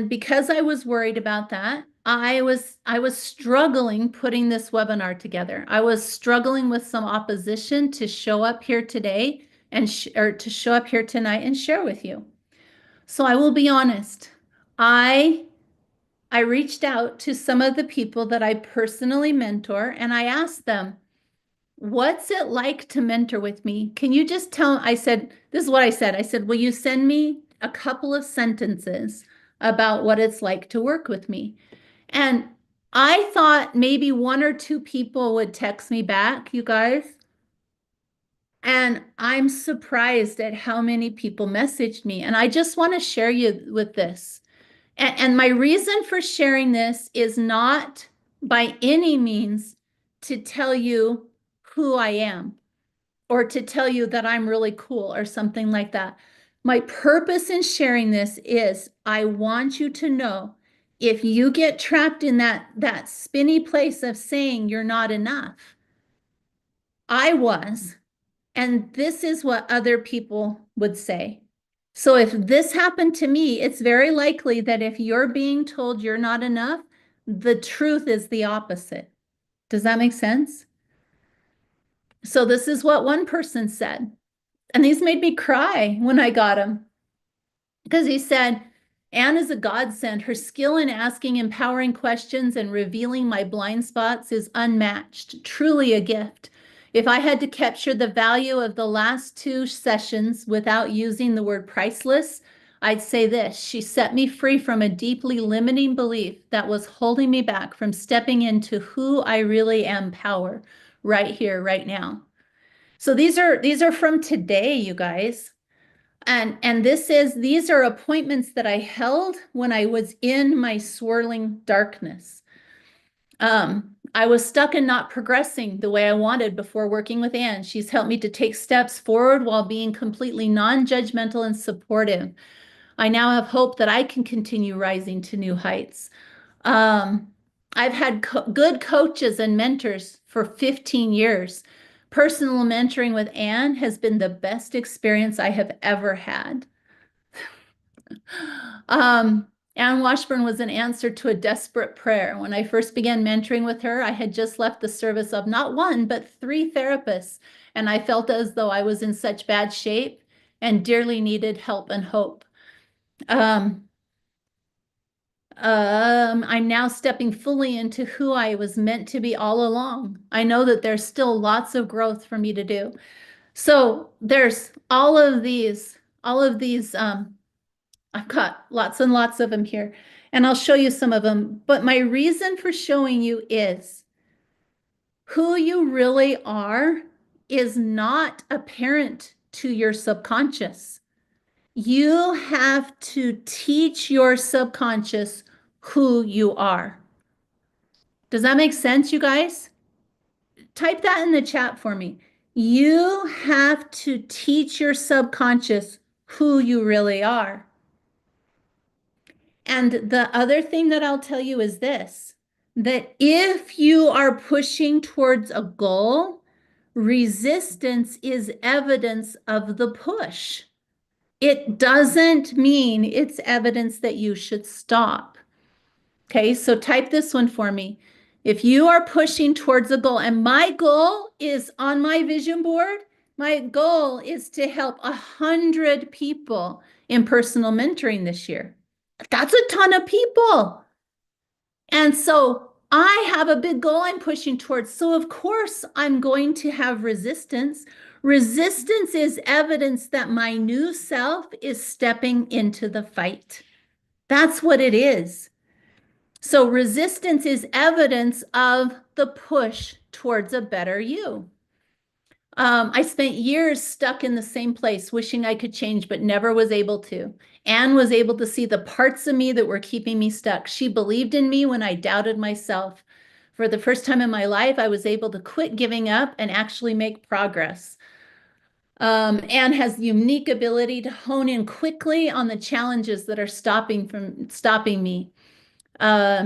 because I was worried about that, I was struggling putting this webinar together. I was struggling with some opposition to show up here today or to show up here tonight and share with you. So I will be honest. I I reached out to some of the people that I personally mentor and I asked them, what's it like to mentor with me? Can you just tell? I said, this is what I said. I said, will you send me a couple of sentences about what it's like to work with me? And I thought maybe one or two people would text me back, you guys. And I'm surprised at how many people messaged me. And I just want to share you with this. And my reason for sharing this is not by any means to tell you who I am or to tell you that I'm really cool or something like that. My purpose in sharing this is I want you to know if you get trapped in that spinny place of saying you're not enough, I was, and this is what other people would say. So if this happened to me, it's very likely that if you're being told you're not enough, the truth is the opposite. Does that make sense? So this is what one person said. And these made me cry when I got them. Because he said, Anne is a godsend. Her skill in asking empowering questions and revealing my blind spots is unmatched, truly a gift. If I had to capture the value of the last two sessions without using the word priceless, I'd say this: she set me free from a deeply limiting belief that was holding me back from stepping into who I really am, power, right here, right now. So these are from today, you guys. And these are appointments that I held when I was in my swirling darkness. I was stuck and not progressing the way I wanted before working with Anne. She's helped me to take steps forward while being completely non-judgmental and supportive. I now have hope that I can continue rising to new heights. I've had good coaches and mentors for 15 years. Personal mentoring with Anne has been the best experience I have ever had. Anne Washburn was an answer to a desperate prayer. When I first began mentoring with her, I had just left the service of not one, but three therapists, and I felt as though I was in such bad shape and dearly needed help and hope. I'm now stepping fully into who I was meant to be all along. I know that there's still lots of growth for me to do. So there's all of these, I've got lots and lots of them here, and I'll show you some of them. But my reason for showing you is who you really are is not apparent to your subconscious. You have to teach your subconscious who you are. Does that make sense, you guys? Type that in the chat for me. You have to teach your subconscious who you really are. And the other thing that I'll tell you is this, that if you are pushing towards a goal, resistance is evidence of the push. It doesn't mean it's evidence that you should stop. Okay, so type this one for me. If you are pushing towards a goal, and my goal is on my vision board, my goal is to help 100 people in personal mentoring this year. That's a ton of people. And so I have a big goal I'm pushing towards. So of course I'm going to have resistance. Resistance is evidence that my new self is stepping into the fight. That's what it is. So resistance is evidence of the push towards a better you. I spent years stuck in the same place, wishing I could change, but never was able to. Anne was able to see the parts of me that were keeping me stuck. She believed in me when I doubted myself. For the first time in my life, I was able to quit giving up and actually make progress. Anne has the unique ability to hone in quickly on the challenges that are stopping me.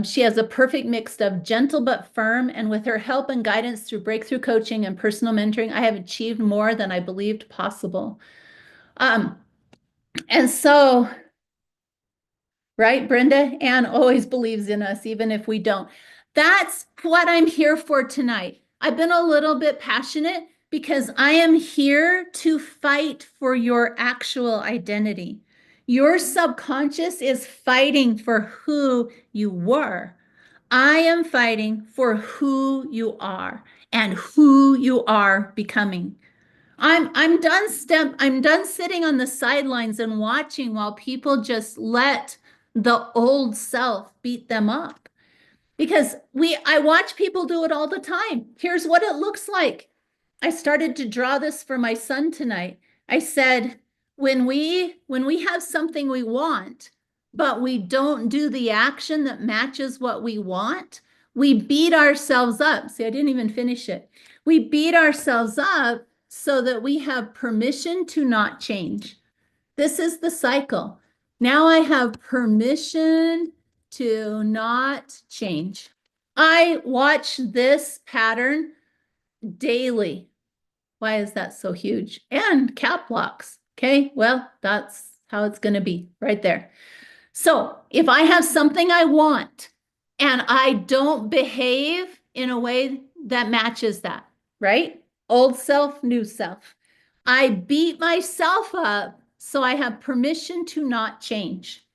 She has a perfect mix of gentle but firm, and with her help and guidance through breakthrough coaching and personal mentoring, I have achieved more than I believed possible. And so, right, Brenda? Anne always believes in us, even if we don't. That's what I'm here for tonight. I've been a little bit passionate because I am here to fight for your actual identity. Your subconscious is fighting for who you were. I am fighting for who you are and who you are becoming. I'm done sitting on the sidelines and watching while people just let the old self beat them up. Because I watch people do it all the time. Here's what it looks like. I started to draw this for my son tonight. I said, when we have something we want, but we don't do the action that matches what we want, we beat ourselves up. See, I didn't even finish it. We beat ourselves up so that we have permission to not change. This is the cycle. Now I have permission to not change. I watch this pattern daily. Why is that so huge? And cap locks. Okay, well, that's how it's going to be right there. So if I have something I want and I don't behave in a way that matches that, right? Old self, new self. I beat myself up so I have permission to not change.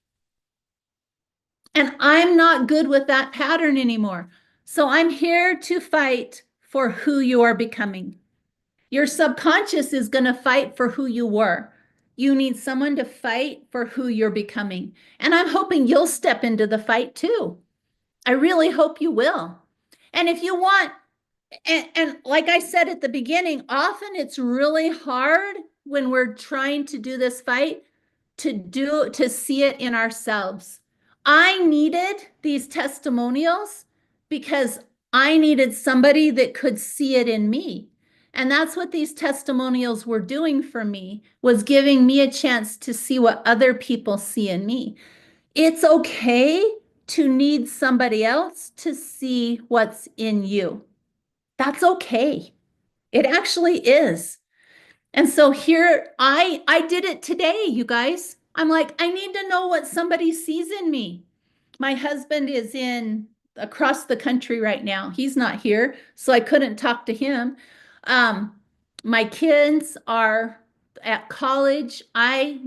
And I'm not good with that pattern anymore. So I'm here to fight for who you are becoming. Your subconscious is going to fight for who you were. You need someone to fight for who you're becoming. And I'm hoping you'll step into the fight too. I really hope you will. And if you want, and like I said at the beginning, often it's really hard when we're trying to do this fight to see it in ourselves. I needed these testimonials because I needed somebody that could see it in me. And that's what these testimonials were doing for me, was giving me a chance to see what other people see in me. It's okay to need somebody else to see what's in you. That's okay. It actually is. And so here I did it today, you guys. I'm like, I need to know what somebody sees in me. My husband is in across the country right now. He's not here, so I couldn't talk to him. My kids are at college. I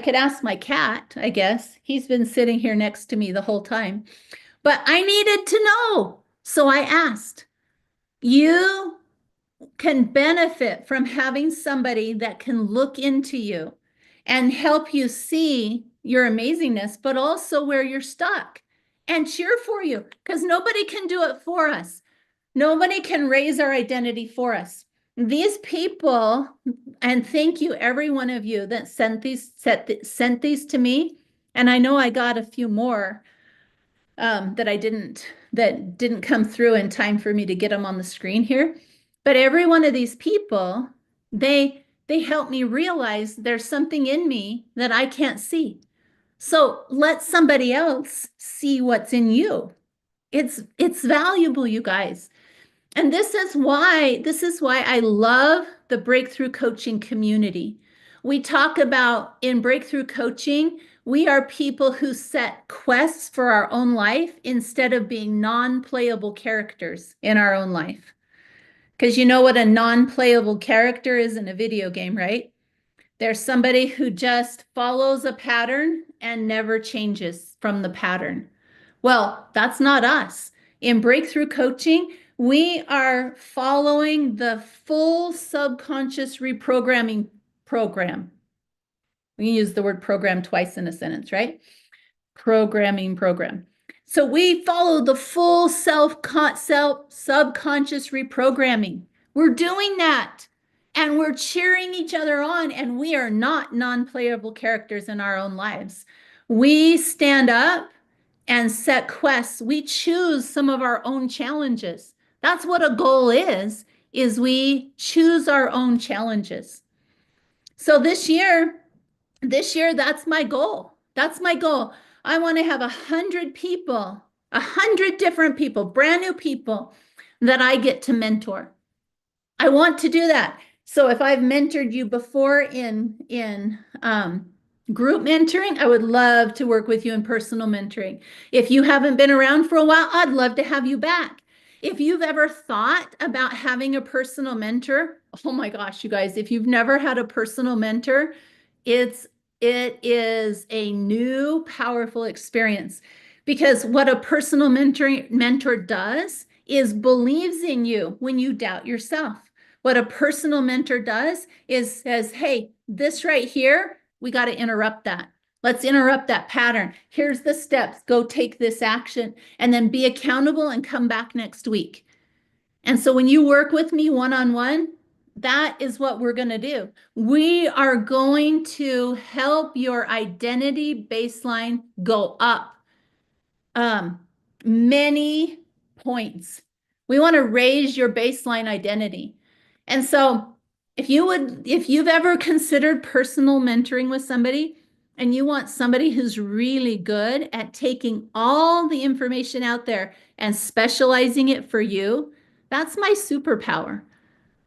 could ask my cat, I guess. He's been sitting here next to me the whole time. But I needed to know. So I asked. You can benefit from having somebody that can look into you and help you see your amazingness, but also where you're stuck and cheer for you, because nobody can do it for us. Nobody can raise our identity for us. These people, and thank you, every one of you that sent these to me. And I know I got a few more that didn't come through in time for me to get them on the screen here. But every one of these people, they help me realize there's something in me that I can't see. So let somebody else see what's in you. It's valuable, you guys. And this is why I love the breakthrough coaching community. We talk about in breakthrough coaching, we are people who set quests for our own life instead of being non-playable characters in our own life. Because you know what a non-playable character is in a video game, right? There's somebody who just follows a pattern and never changes from the pattern. Well, that's not us. In breakthrough coaching, we are following the full subconscious reprogramming program. We can use the word program twice in a sentence, right? Programming program. So we follow the full subconscious reprogramming. We're doing that. And we're cheering each other on, and we are not non-playable characters in our own lives. We stand up and set quests. We choose some of our own challenges. That's what a goal is we choose our own challenges. So this year, that's my goal. That's my goal. I want to have 100 people, 100 different people, brand new people that I get to mentor. I want to do that. So if I've mentored you before in group mentoring, I would love to work with you in personal mentoring. If you haven't been around for a while, I'd love to have you back. If you've ever thought about having a personal mentor, oh my gosh, you guys, if you've never had a personal mentor, it's It is a new, powerful experience because what a personal mentor does is believes in you when you doubt yourself. What a personal mentor does is says, hey, this right here, we got to interrupt that. Let's interrupt that pattern. Here's the steps. Go take this action and then be accountable and come back next week. And so when you work with me one-on-one, that is what we're going to do. We are going to help your identity baseline go up many points. We want to raise your baseline identity. And so if you've ever considered personal mentoring with somebody and you want somebody who's really good at taking all the information out there and specializing it for you, that's my superpower.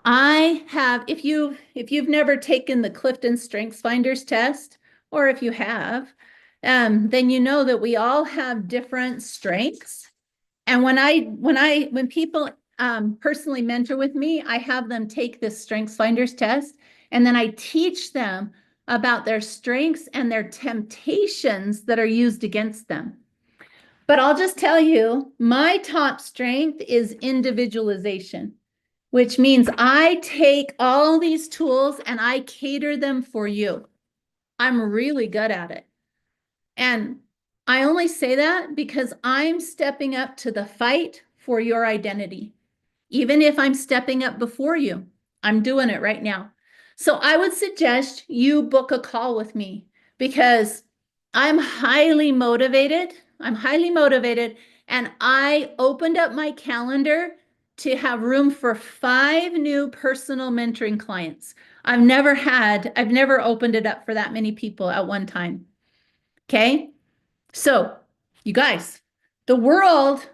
I have, if you've never taken the Clifton Strengths Finders test, or if you have, then you know that we all have different strengths. And when people personally mentor with me, I have them take this Strengths Finders test, and then I teach them about their strengths and their temptations that are used against them. But I'll just tell you, my top strength is individualization, which means I take all these tools and I cater them for you. I'm really good at it. And I only say that because I'm stepping up to the fight for your identity. Even if I'm stepping up before you, I'm doing it right now. So I would suggest you book a call with me because I'm highly motivated. I'm highly motivated. And I opened up my calendar to have room for 5 new personal mentoring clients. I've never opened it up for that many people at one time. Okay. So you guys, the world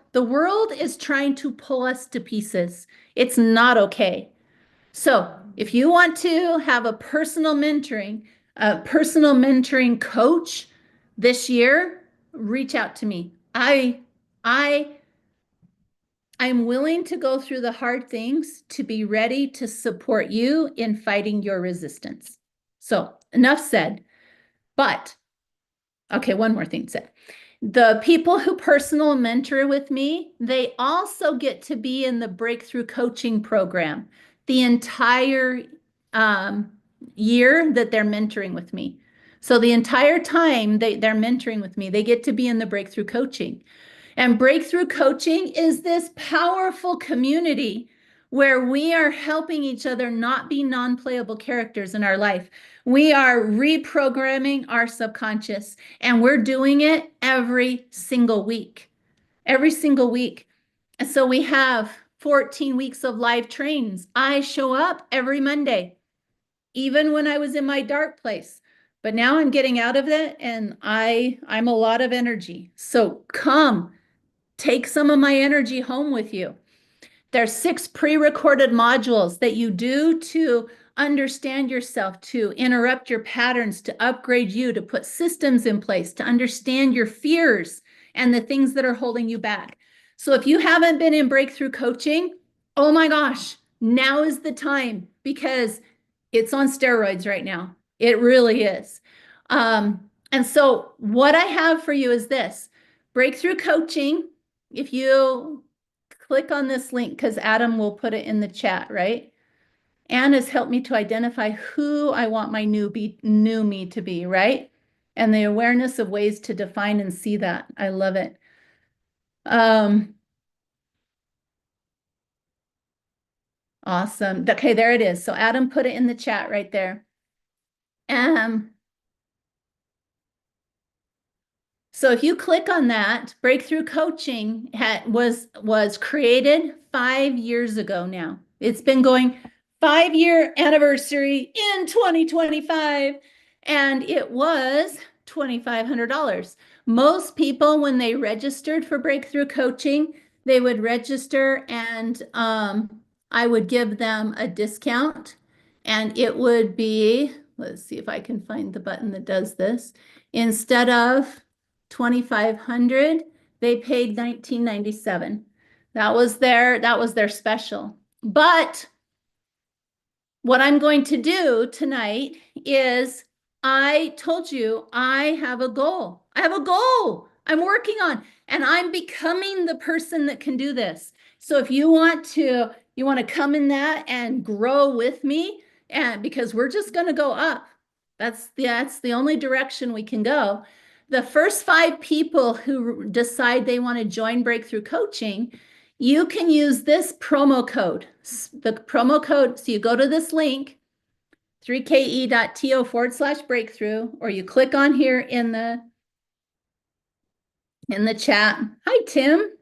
is trying to pull us to pieces. It's not okay. So if you want to have a personal mentoring coach this year, reach out to me. I'm willing to go through the hard things to be ready to support you in fighting your resistance. So enough said. But okay, one more thing said. The people who personal mentor with me, they also get to be in the breakthrough coaching program the entire year that they're mentoring with me. So the entire time they're mentoring with me, they get to be in the breakthrough coaching. And breakthrough coaching is this powerful community where we are helping each other not be non-playable characters in our life. We are reprogramming our subconscious, and we're doing it every single week. Every single week. And so we have 14 weeks of live trains. I show up every Monday, even when I was in my dark place. But now I'm getting out of it, and I'm a lot of energy. So come. Take some of my energy home with you. There's 6 pre-recorded modules that you do to understand yourself, to interrupt your patterns, to upgrade you, to put systems in place, to understand your fears and the things that are holding you back. So if you haven't been in breakthrough coaching, oh my gosh, now is the time because it's on steroids right now. It really is. And so what I have for you is this breakthrough coaching. If you click on this link, because Adam will put it in the chat, right? Anne has helped me to identify who I want my new me to be, right? And the awareness of ways to define and see that. I love it. Awesome. Okay, there it is. So Adam put it in the chat right there. So if you click on that, Breakthrough Coaching was created 5 years ago now. It's been going 5-year anniversary in 2025, and it was $2,500. Most people, when they registered for Breakthrough Coaching, they would register and I would give them a discount, and it would be, let's see if I can find the button that does this. Instead of 2,500, they paid 1997. That was their special. But what I'm going to do tonight is I told you I have a goal. I have a goal I'm working on, and I'm becoming the person that can do this. So if you want to come in that and grow with me, and because we're just going to go up. That's the only direction we can go. The first 5 people who decide they want to join Breakthrough Coaching, you can use this promo code. The promo code, so you go to this link 3ke.to/breakthrough, or you click on here in the chat. Hi, Tim.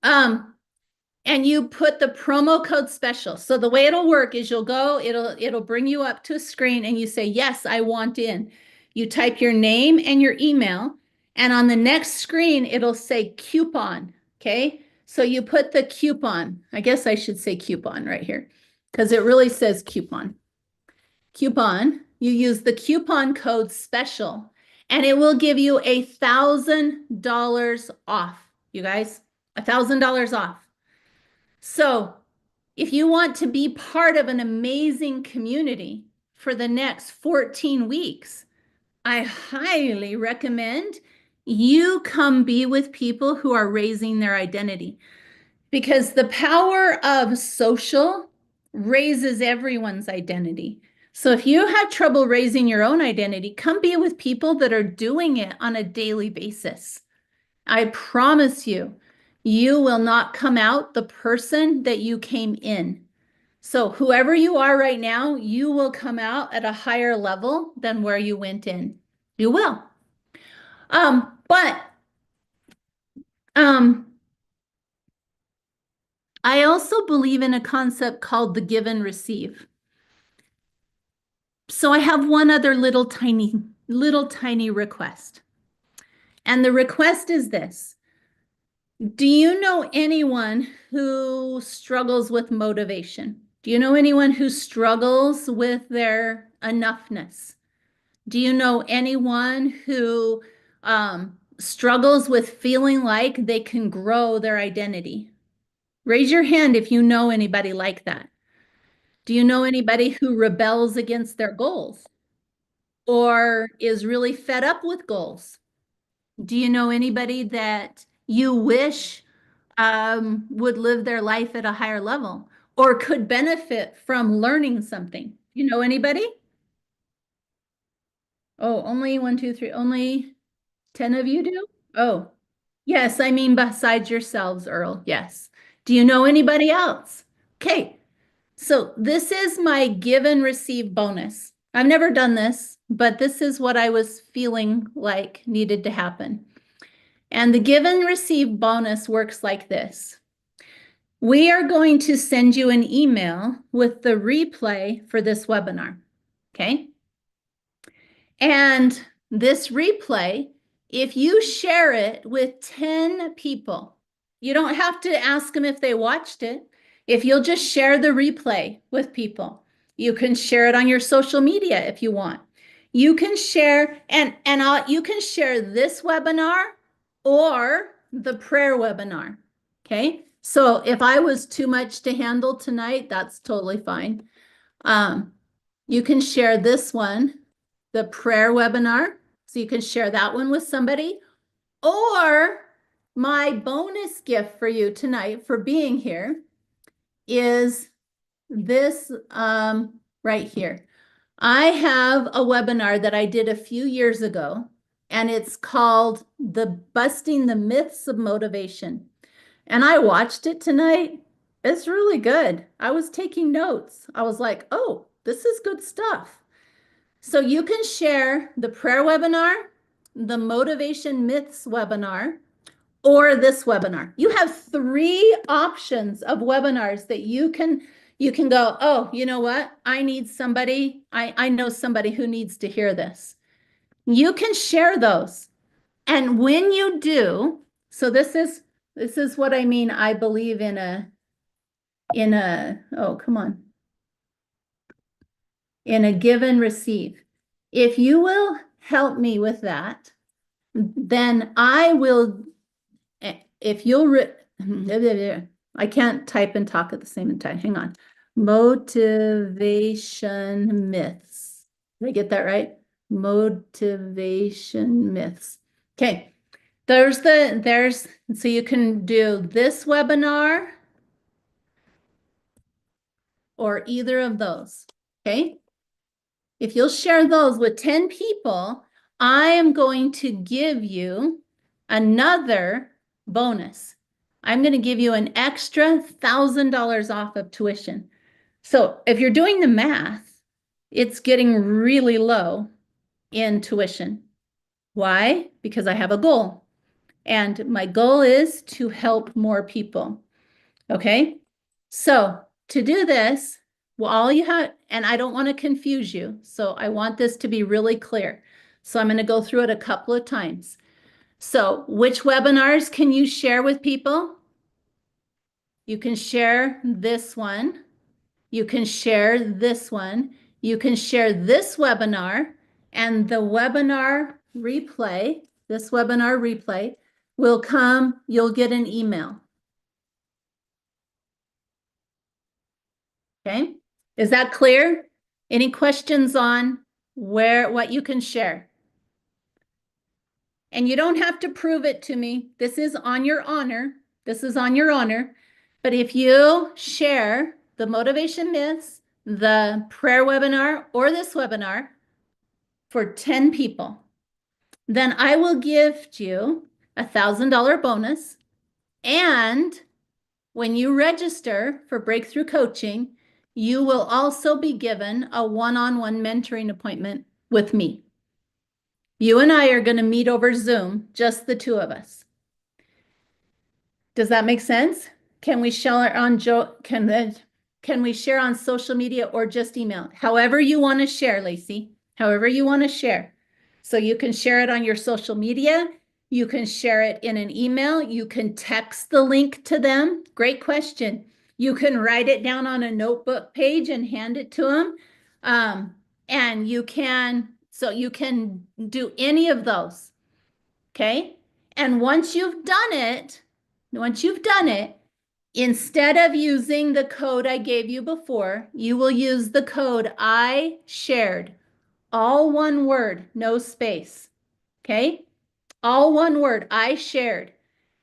And you put the promo code special. So the way it'll work is it'll bring you up to a screen and you say, yes, I want in. You type your name and your email, and on the next screen, it'll say coupon. Okay. So you put the coupon. I guess I should say coupon right here because it really says coupon. Coupon, you use the coupon code special, and it will give you $1,000 off, you guys, $1,000 off. So if you want to be part of an amazing community for the next 14 weeks, I highly recommend you come be with people who are raising their identity, because the power of social raises everyone's identity. So if you have trouble raising your own identity, come be with people that are doing it on a daily basis. I promise you, you will not come out the person that you came in. So whoever you are right now, you will come out at a higher level than where you went in. You will. But I also believe in a concept called the give and receive. So I have one other little tiny request. And the request is this. Do you know anyone who struggles with motivation? Do you know anyone who struggles with their enoughness? Do you know anyone who struggles with feeling like they can grow their identity? Raise your hand if you know anybody like that. Do you know anybody who rebels against their goals or is really fed up with goals? Do you know anybody that you wish would live their life at a higher level or could benefit from learning something? You know anybody? Oh, only one, two, three, only 10 of you do? Oh, yes, I mean besides yourselves, Earl. Yes. Do you know anybody else? Okay, so this is my give and receive bonus. I've never done this, but this is what I was feeling like needed to happen. And the give and receive bonus works like this. We are going to send you an email with the replay for this webinar, okay? And this replay, if you share it with 10 people, you don't have to ask them if they watched it. If you'll just share the replay with people, you can share it on your social media if you want. You can share you can share this webinar or the prayer webinar. Okay. So if I was too much to handle tonight, that's totally fine. You can share this one, the prayer webinar. So you can share that one with somebody, or my bonus gift for you tonight for being here is this right here. I have a webinar that I did a few years ago, and it's called the Busting the Myths of Motivation. And I watched it tonight. It's really good. I was taking notes. I was like, oh, this is good stuff. So you can share the prayer webinar, the motivation myths webinar, or this webinar. You have 3 options of webinars that you can go, oh, you know what? I need somebody. I know somebody who needs to hear this. You can share those. And when you do, so this is what I mean. I believe in a, oh, come on. In a give and receive. If you will help me with that, then I will, if you'll, I can't type and talk at the same time. Hang on. Motivation myths. Did I get that right? Motivation myths. Okay. So you can do this webinar or either of those. Okay. If you'll share those with 10 people, I am going to give you another bonus. I'm going to give you an extra $1,000 off of tuition. So if you're doing the math, it's getting really low in tuition. Why? Because I have a goal. And my goal is to help more people. Okay. So to do this, well, all you have, and I don't want to confuse you. So I want this to be really clear. So I'm going to go through it a couple of times. So which webinars can you share with people? You can share this one. You can share this one. You can share this webinar, and the webinar replay, this webinar replay will come, you'll get an email. Okay, is that clear? Any questions on what you can share? And you don't have to prove it to me. This is on your honor. This is on your honor. But if you share the motivation myths, the prayer webinar, or this webinar for 10 people, then I will gift you a $1,000 bonus. And when you register for breakthrough coaching, you will also be given a one-on-one mentoring appointment with me. You and I are going to meet over Zoom, just the two of us. Does that make sense? Can we share on can we share on social media or just email? However you want to share, Lacey. However you want to share. So you can share it on your social media. You can share it in an email. You can text the link to them. Great question. You can write it down on a notebook page and hand it to them. And you can do any of those. Okay. And once you've done it, instead of using the code I gave you before, you will use the code I shared. All one word, no space. Okay? All one word, I shared.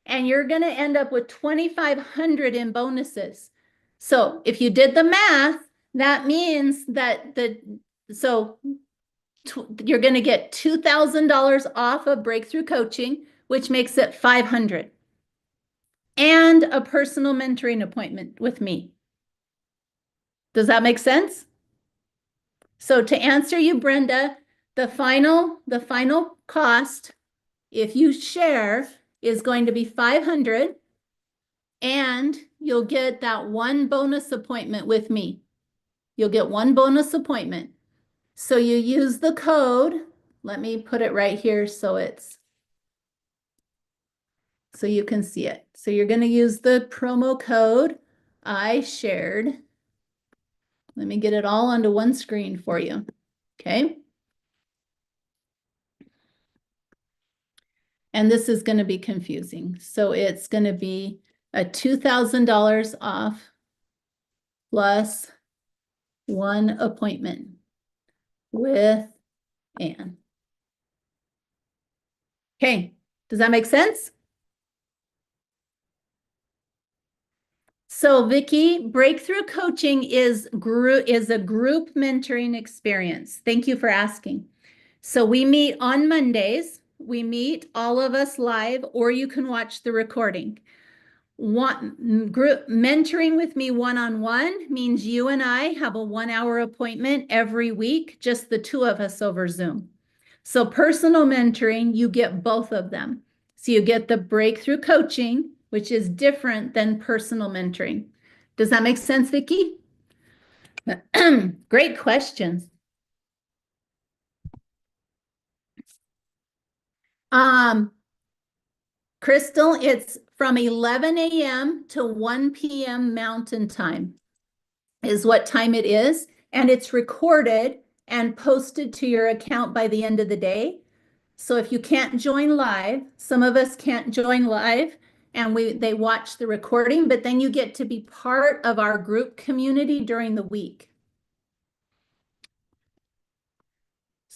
And you're going to end up with 2,500 in bonuses. So if you did the math, that means that you're going to get $2,000 off of breakthrough coaching, which makes it 500, and a personal mentoring appointment with me. Does that make sense? So to answer you, Brenda, the final cost, if you share, is going to be 500, and you'll get that one bonus appointment with me. You'll get one bonus appointment. So you use the code. Let me put it right here so you can see it. So you're going to use the promo code I shared. Let me get it all onto one screen for you. Okay. And this is going to be confusing. So it's going to be a $2,000 off plus one appointment with Anne. Okay. Does that make sense? So Vicki, breakthrough coaching is a group mentoring experience. Thank you for asking. So we meet on Mondays. We meet all of us live, or you can watch the recording. Group mentoring with me one-on-one means you and I have a 1-hour appointment every week, just the two of us over Zoom. So personal mentoring, you get both of them. So you get the breakthrough coaching, which is different than personal mentoring. Does that make sense, Vicki? Great questions. Crystal, it's from 11 a.m. to 1 p.m. Mountain Time is what time it is. And it's recorded and posted to your account by the end of the day. So if you can't join live, some of us can't join live, and they watch the recording, but then you get to be part of our group community during the week.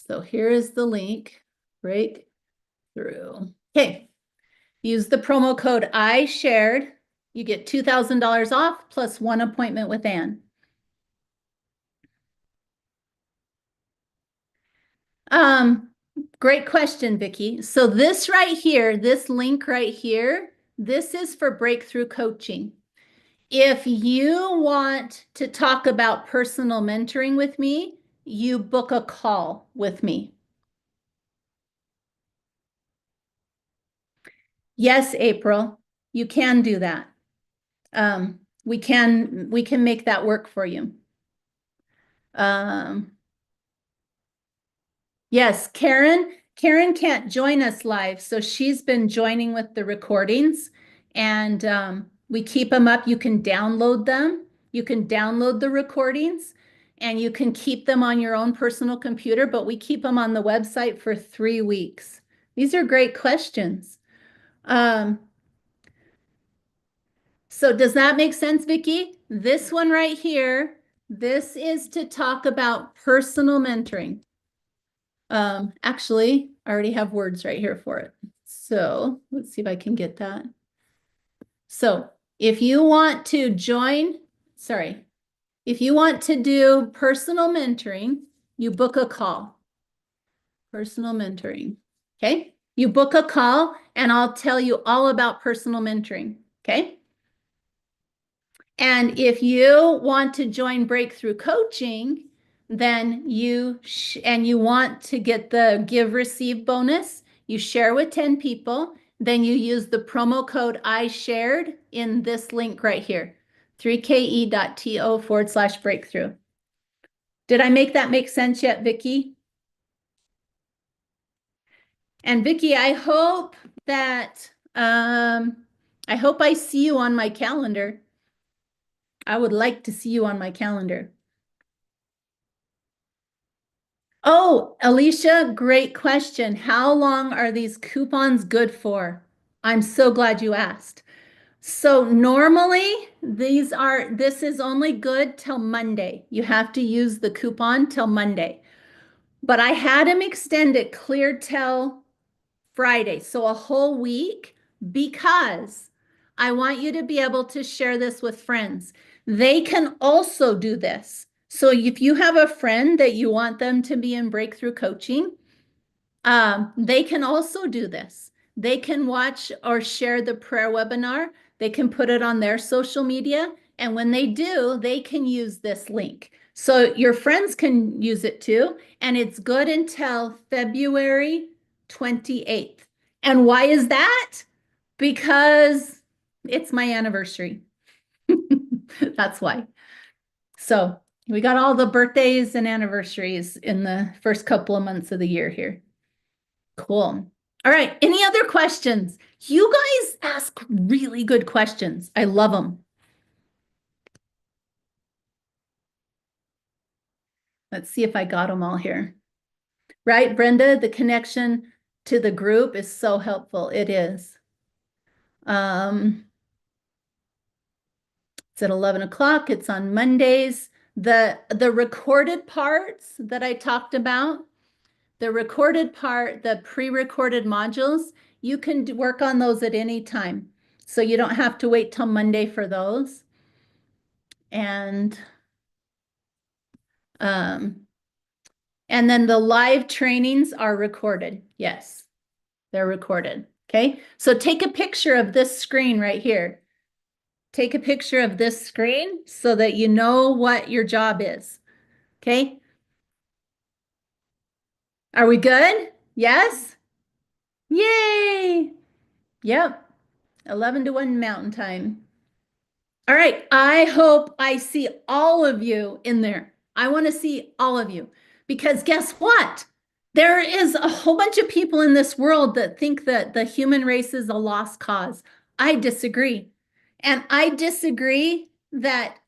So here is the link, breakthrough. Okay, use the promo code I shared. You get $2,000 off plus one appointment with Anne. Great question, Vicki. So this right here, this link right here, this is for breakthrough coaching. If you want to talk about personal mentoring with me, you book a call with me. Yes, April, you can do that. We can make that work for you. Yes, Karen can't join us live, so she's been joining with the recordings, and we keep them up. You can download them. You can download the recordings, and you can keep them on your own personal computer, but we keep them on the website for 3 weeks. These are great questions. So does that make sense, Vicki? This one right here, this is to talk about personal mentoring. Actually, I already have words right here for it. So let's see if I can get that. So if you want to join, if you want to do personal mentoring, you book a call. Personal mentoring. Okay. You book a call and I'll tell you all about personal mentoring. Okay. And if you want to join breakthrough coaching, then you want to get the give receive bonus, you share with 10 people, then you use the promo code I shared in this link right here, 3ke.to/breakthrough. Did I make that make sense yet, Vicki? And Vicki, I hope that I hope I see you on my calendar. I would like to see you on my calendar. Oh, Alicia, great question. How long are these coupons good for? I'm so glad you asked. So normally this is only good till Monday. You have to use the coupon till Monday. But I had him extend it clear till Friday, so a whole week, because I want you to be able to share this with friends. They can also do this. So if you have a friend that you want them to be in breakthrough coaching, they can also do this. They can watch or share the prayer webinar. They can put it on their social media. And when they do, they can use this link. So your friends can use it too. And it's good until February 28th. And why is that? Because it's my anniversary. That's why. So we got all the birthdays and anniversaries in the first couple of months of the year here. Cool. All right. Any other questions? You guys ask really good questions. I love them. Let's see if I got them all here. Right, Brenda? The connection to the group is so helpful. It is. It's at 11 o'clock. It's on Mondays. The recorded parts that I talked about, the recorded part, the pre-recorded modules, you can work on those at any time. So you don't have to wait till Monday for those. And then the live trainings are recorded. Yes, they're recorded. Okay, so take a picture of this screen right here. Take a picture of this screen so that you know what your job is. Okay. Are we good? Yes? Yay! Yep. 11 to 1 Mountain Time. All right. I hope I see all of you in there. I want to see all of you because guess what? There is a whole bunch of people in this world that think that the human race is a lost cause. I disagree. And I disagree that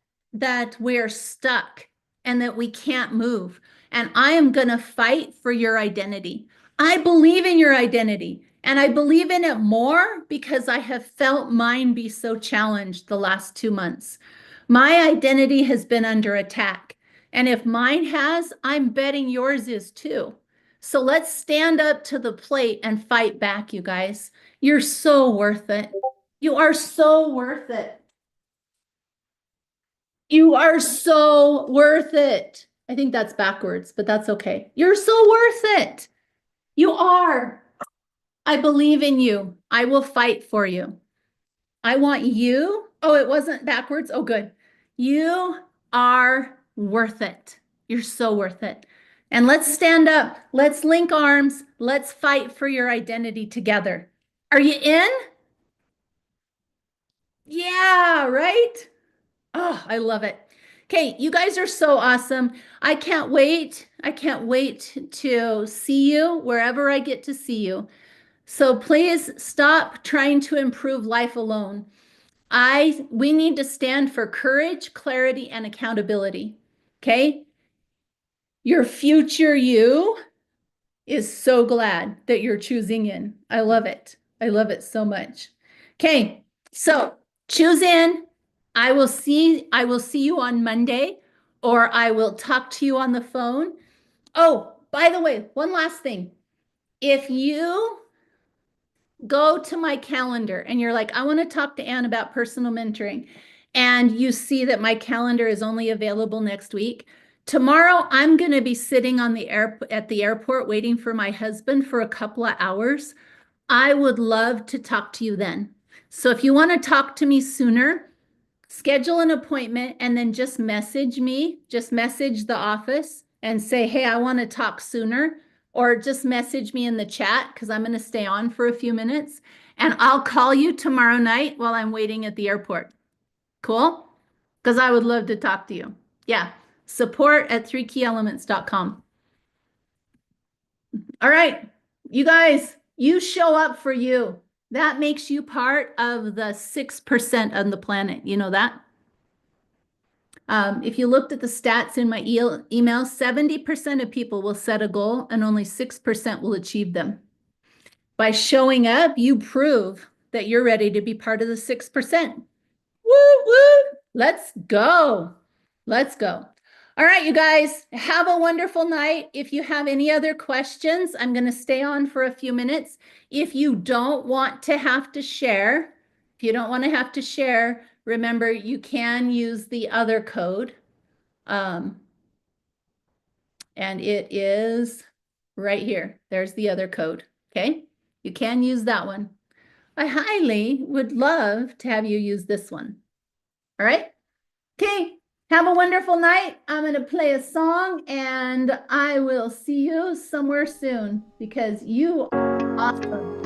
we're stuck and that we can't move. And I am going to fight for your identity. I believe in your identity. And I believe in it more because I have felt mine be so challenged the last 2 months. My identity has been under attack. And if mine has, I'm betting yours is too. So let's stand up to the plate and fight back, you guys. You're so worth it. You are so worth it. You are so worth it. I think that's backwards, but that's okay. You're so worth it. You are. I believe in you. I will fight for you. I want you. Oh, it wasn't backwards. Oh, good. You are worth it. You're so worth it. And let's stand up. Let's link arms. Let's fight for your identity together. Are you in? Yeah, right? Oh, I love it. Okay, you guys are so awesome. I can't wait. I can't wait to see you wherever I get to see you. So please stop trying to improve life alone. We need to stand for courage, clarity, and accountability. Okay? Your future you is so glad that you're choosing in. I love it. I love it so much. Okay, so choose in. I will see you on Monday, or I will talk to you on the phone. Oh, by the way, one last thing. If you go to my calendar and you're like, I want to talk to Anne about personal mentoring, and you see that my calendar is only available next week, tomorrow I'm going to be sitting on the at the airport waiting for my husband for a couple of hours. I would love to talk to you then. So if you want to talk to me sooner, schedule an appointment and then just message me, just message the office and say, hey, I want to talk sooner, or just message me in the chat because I'm going to stay on for a few minutes and I'll call you tomorrow night while I'm waiting at the airport. Cool? Because I would love to talk to you. Yeah. Support at 3keyelements.com. All right. You guys, you show up for you. That makes you part of the 6% on the planet. You know that? If you looked at the stats in my email, 70% of people will set a goal and only 6% will achieve them. By showing up, you prove that you're ready to be part of the 6%. Woo, woo. Let's go. Let's go. All right, you guys, have a wonderful night. If you have any other questions, I'm going to stay on for a few minutes. If you don't want to have to share, remember you can use the other code. And it is right here. There's the other code. Okay. You can use that one. I highly would love to have you use this one. All right. Okay. Have a wonderful night. I'm going to play a song and I will see you somewhere soon because you are awesome.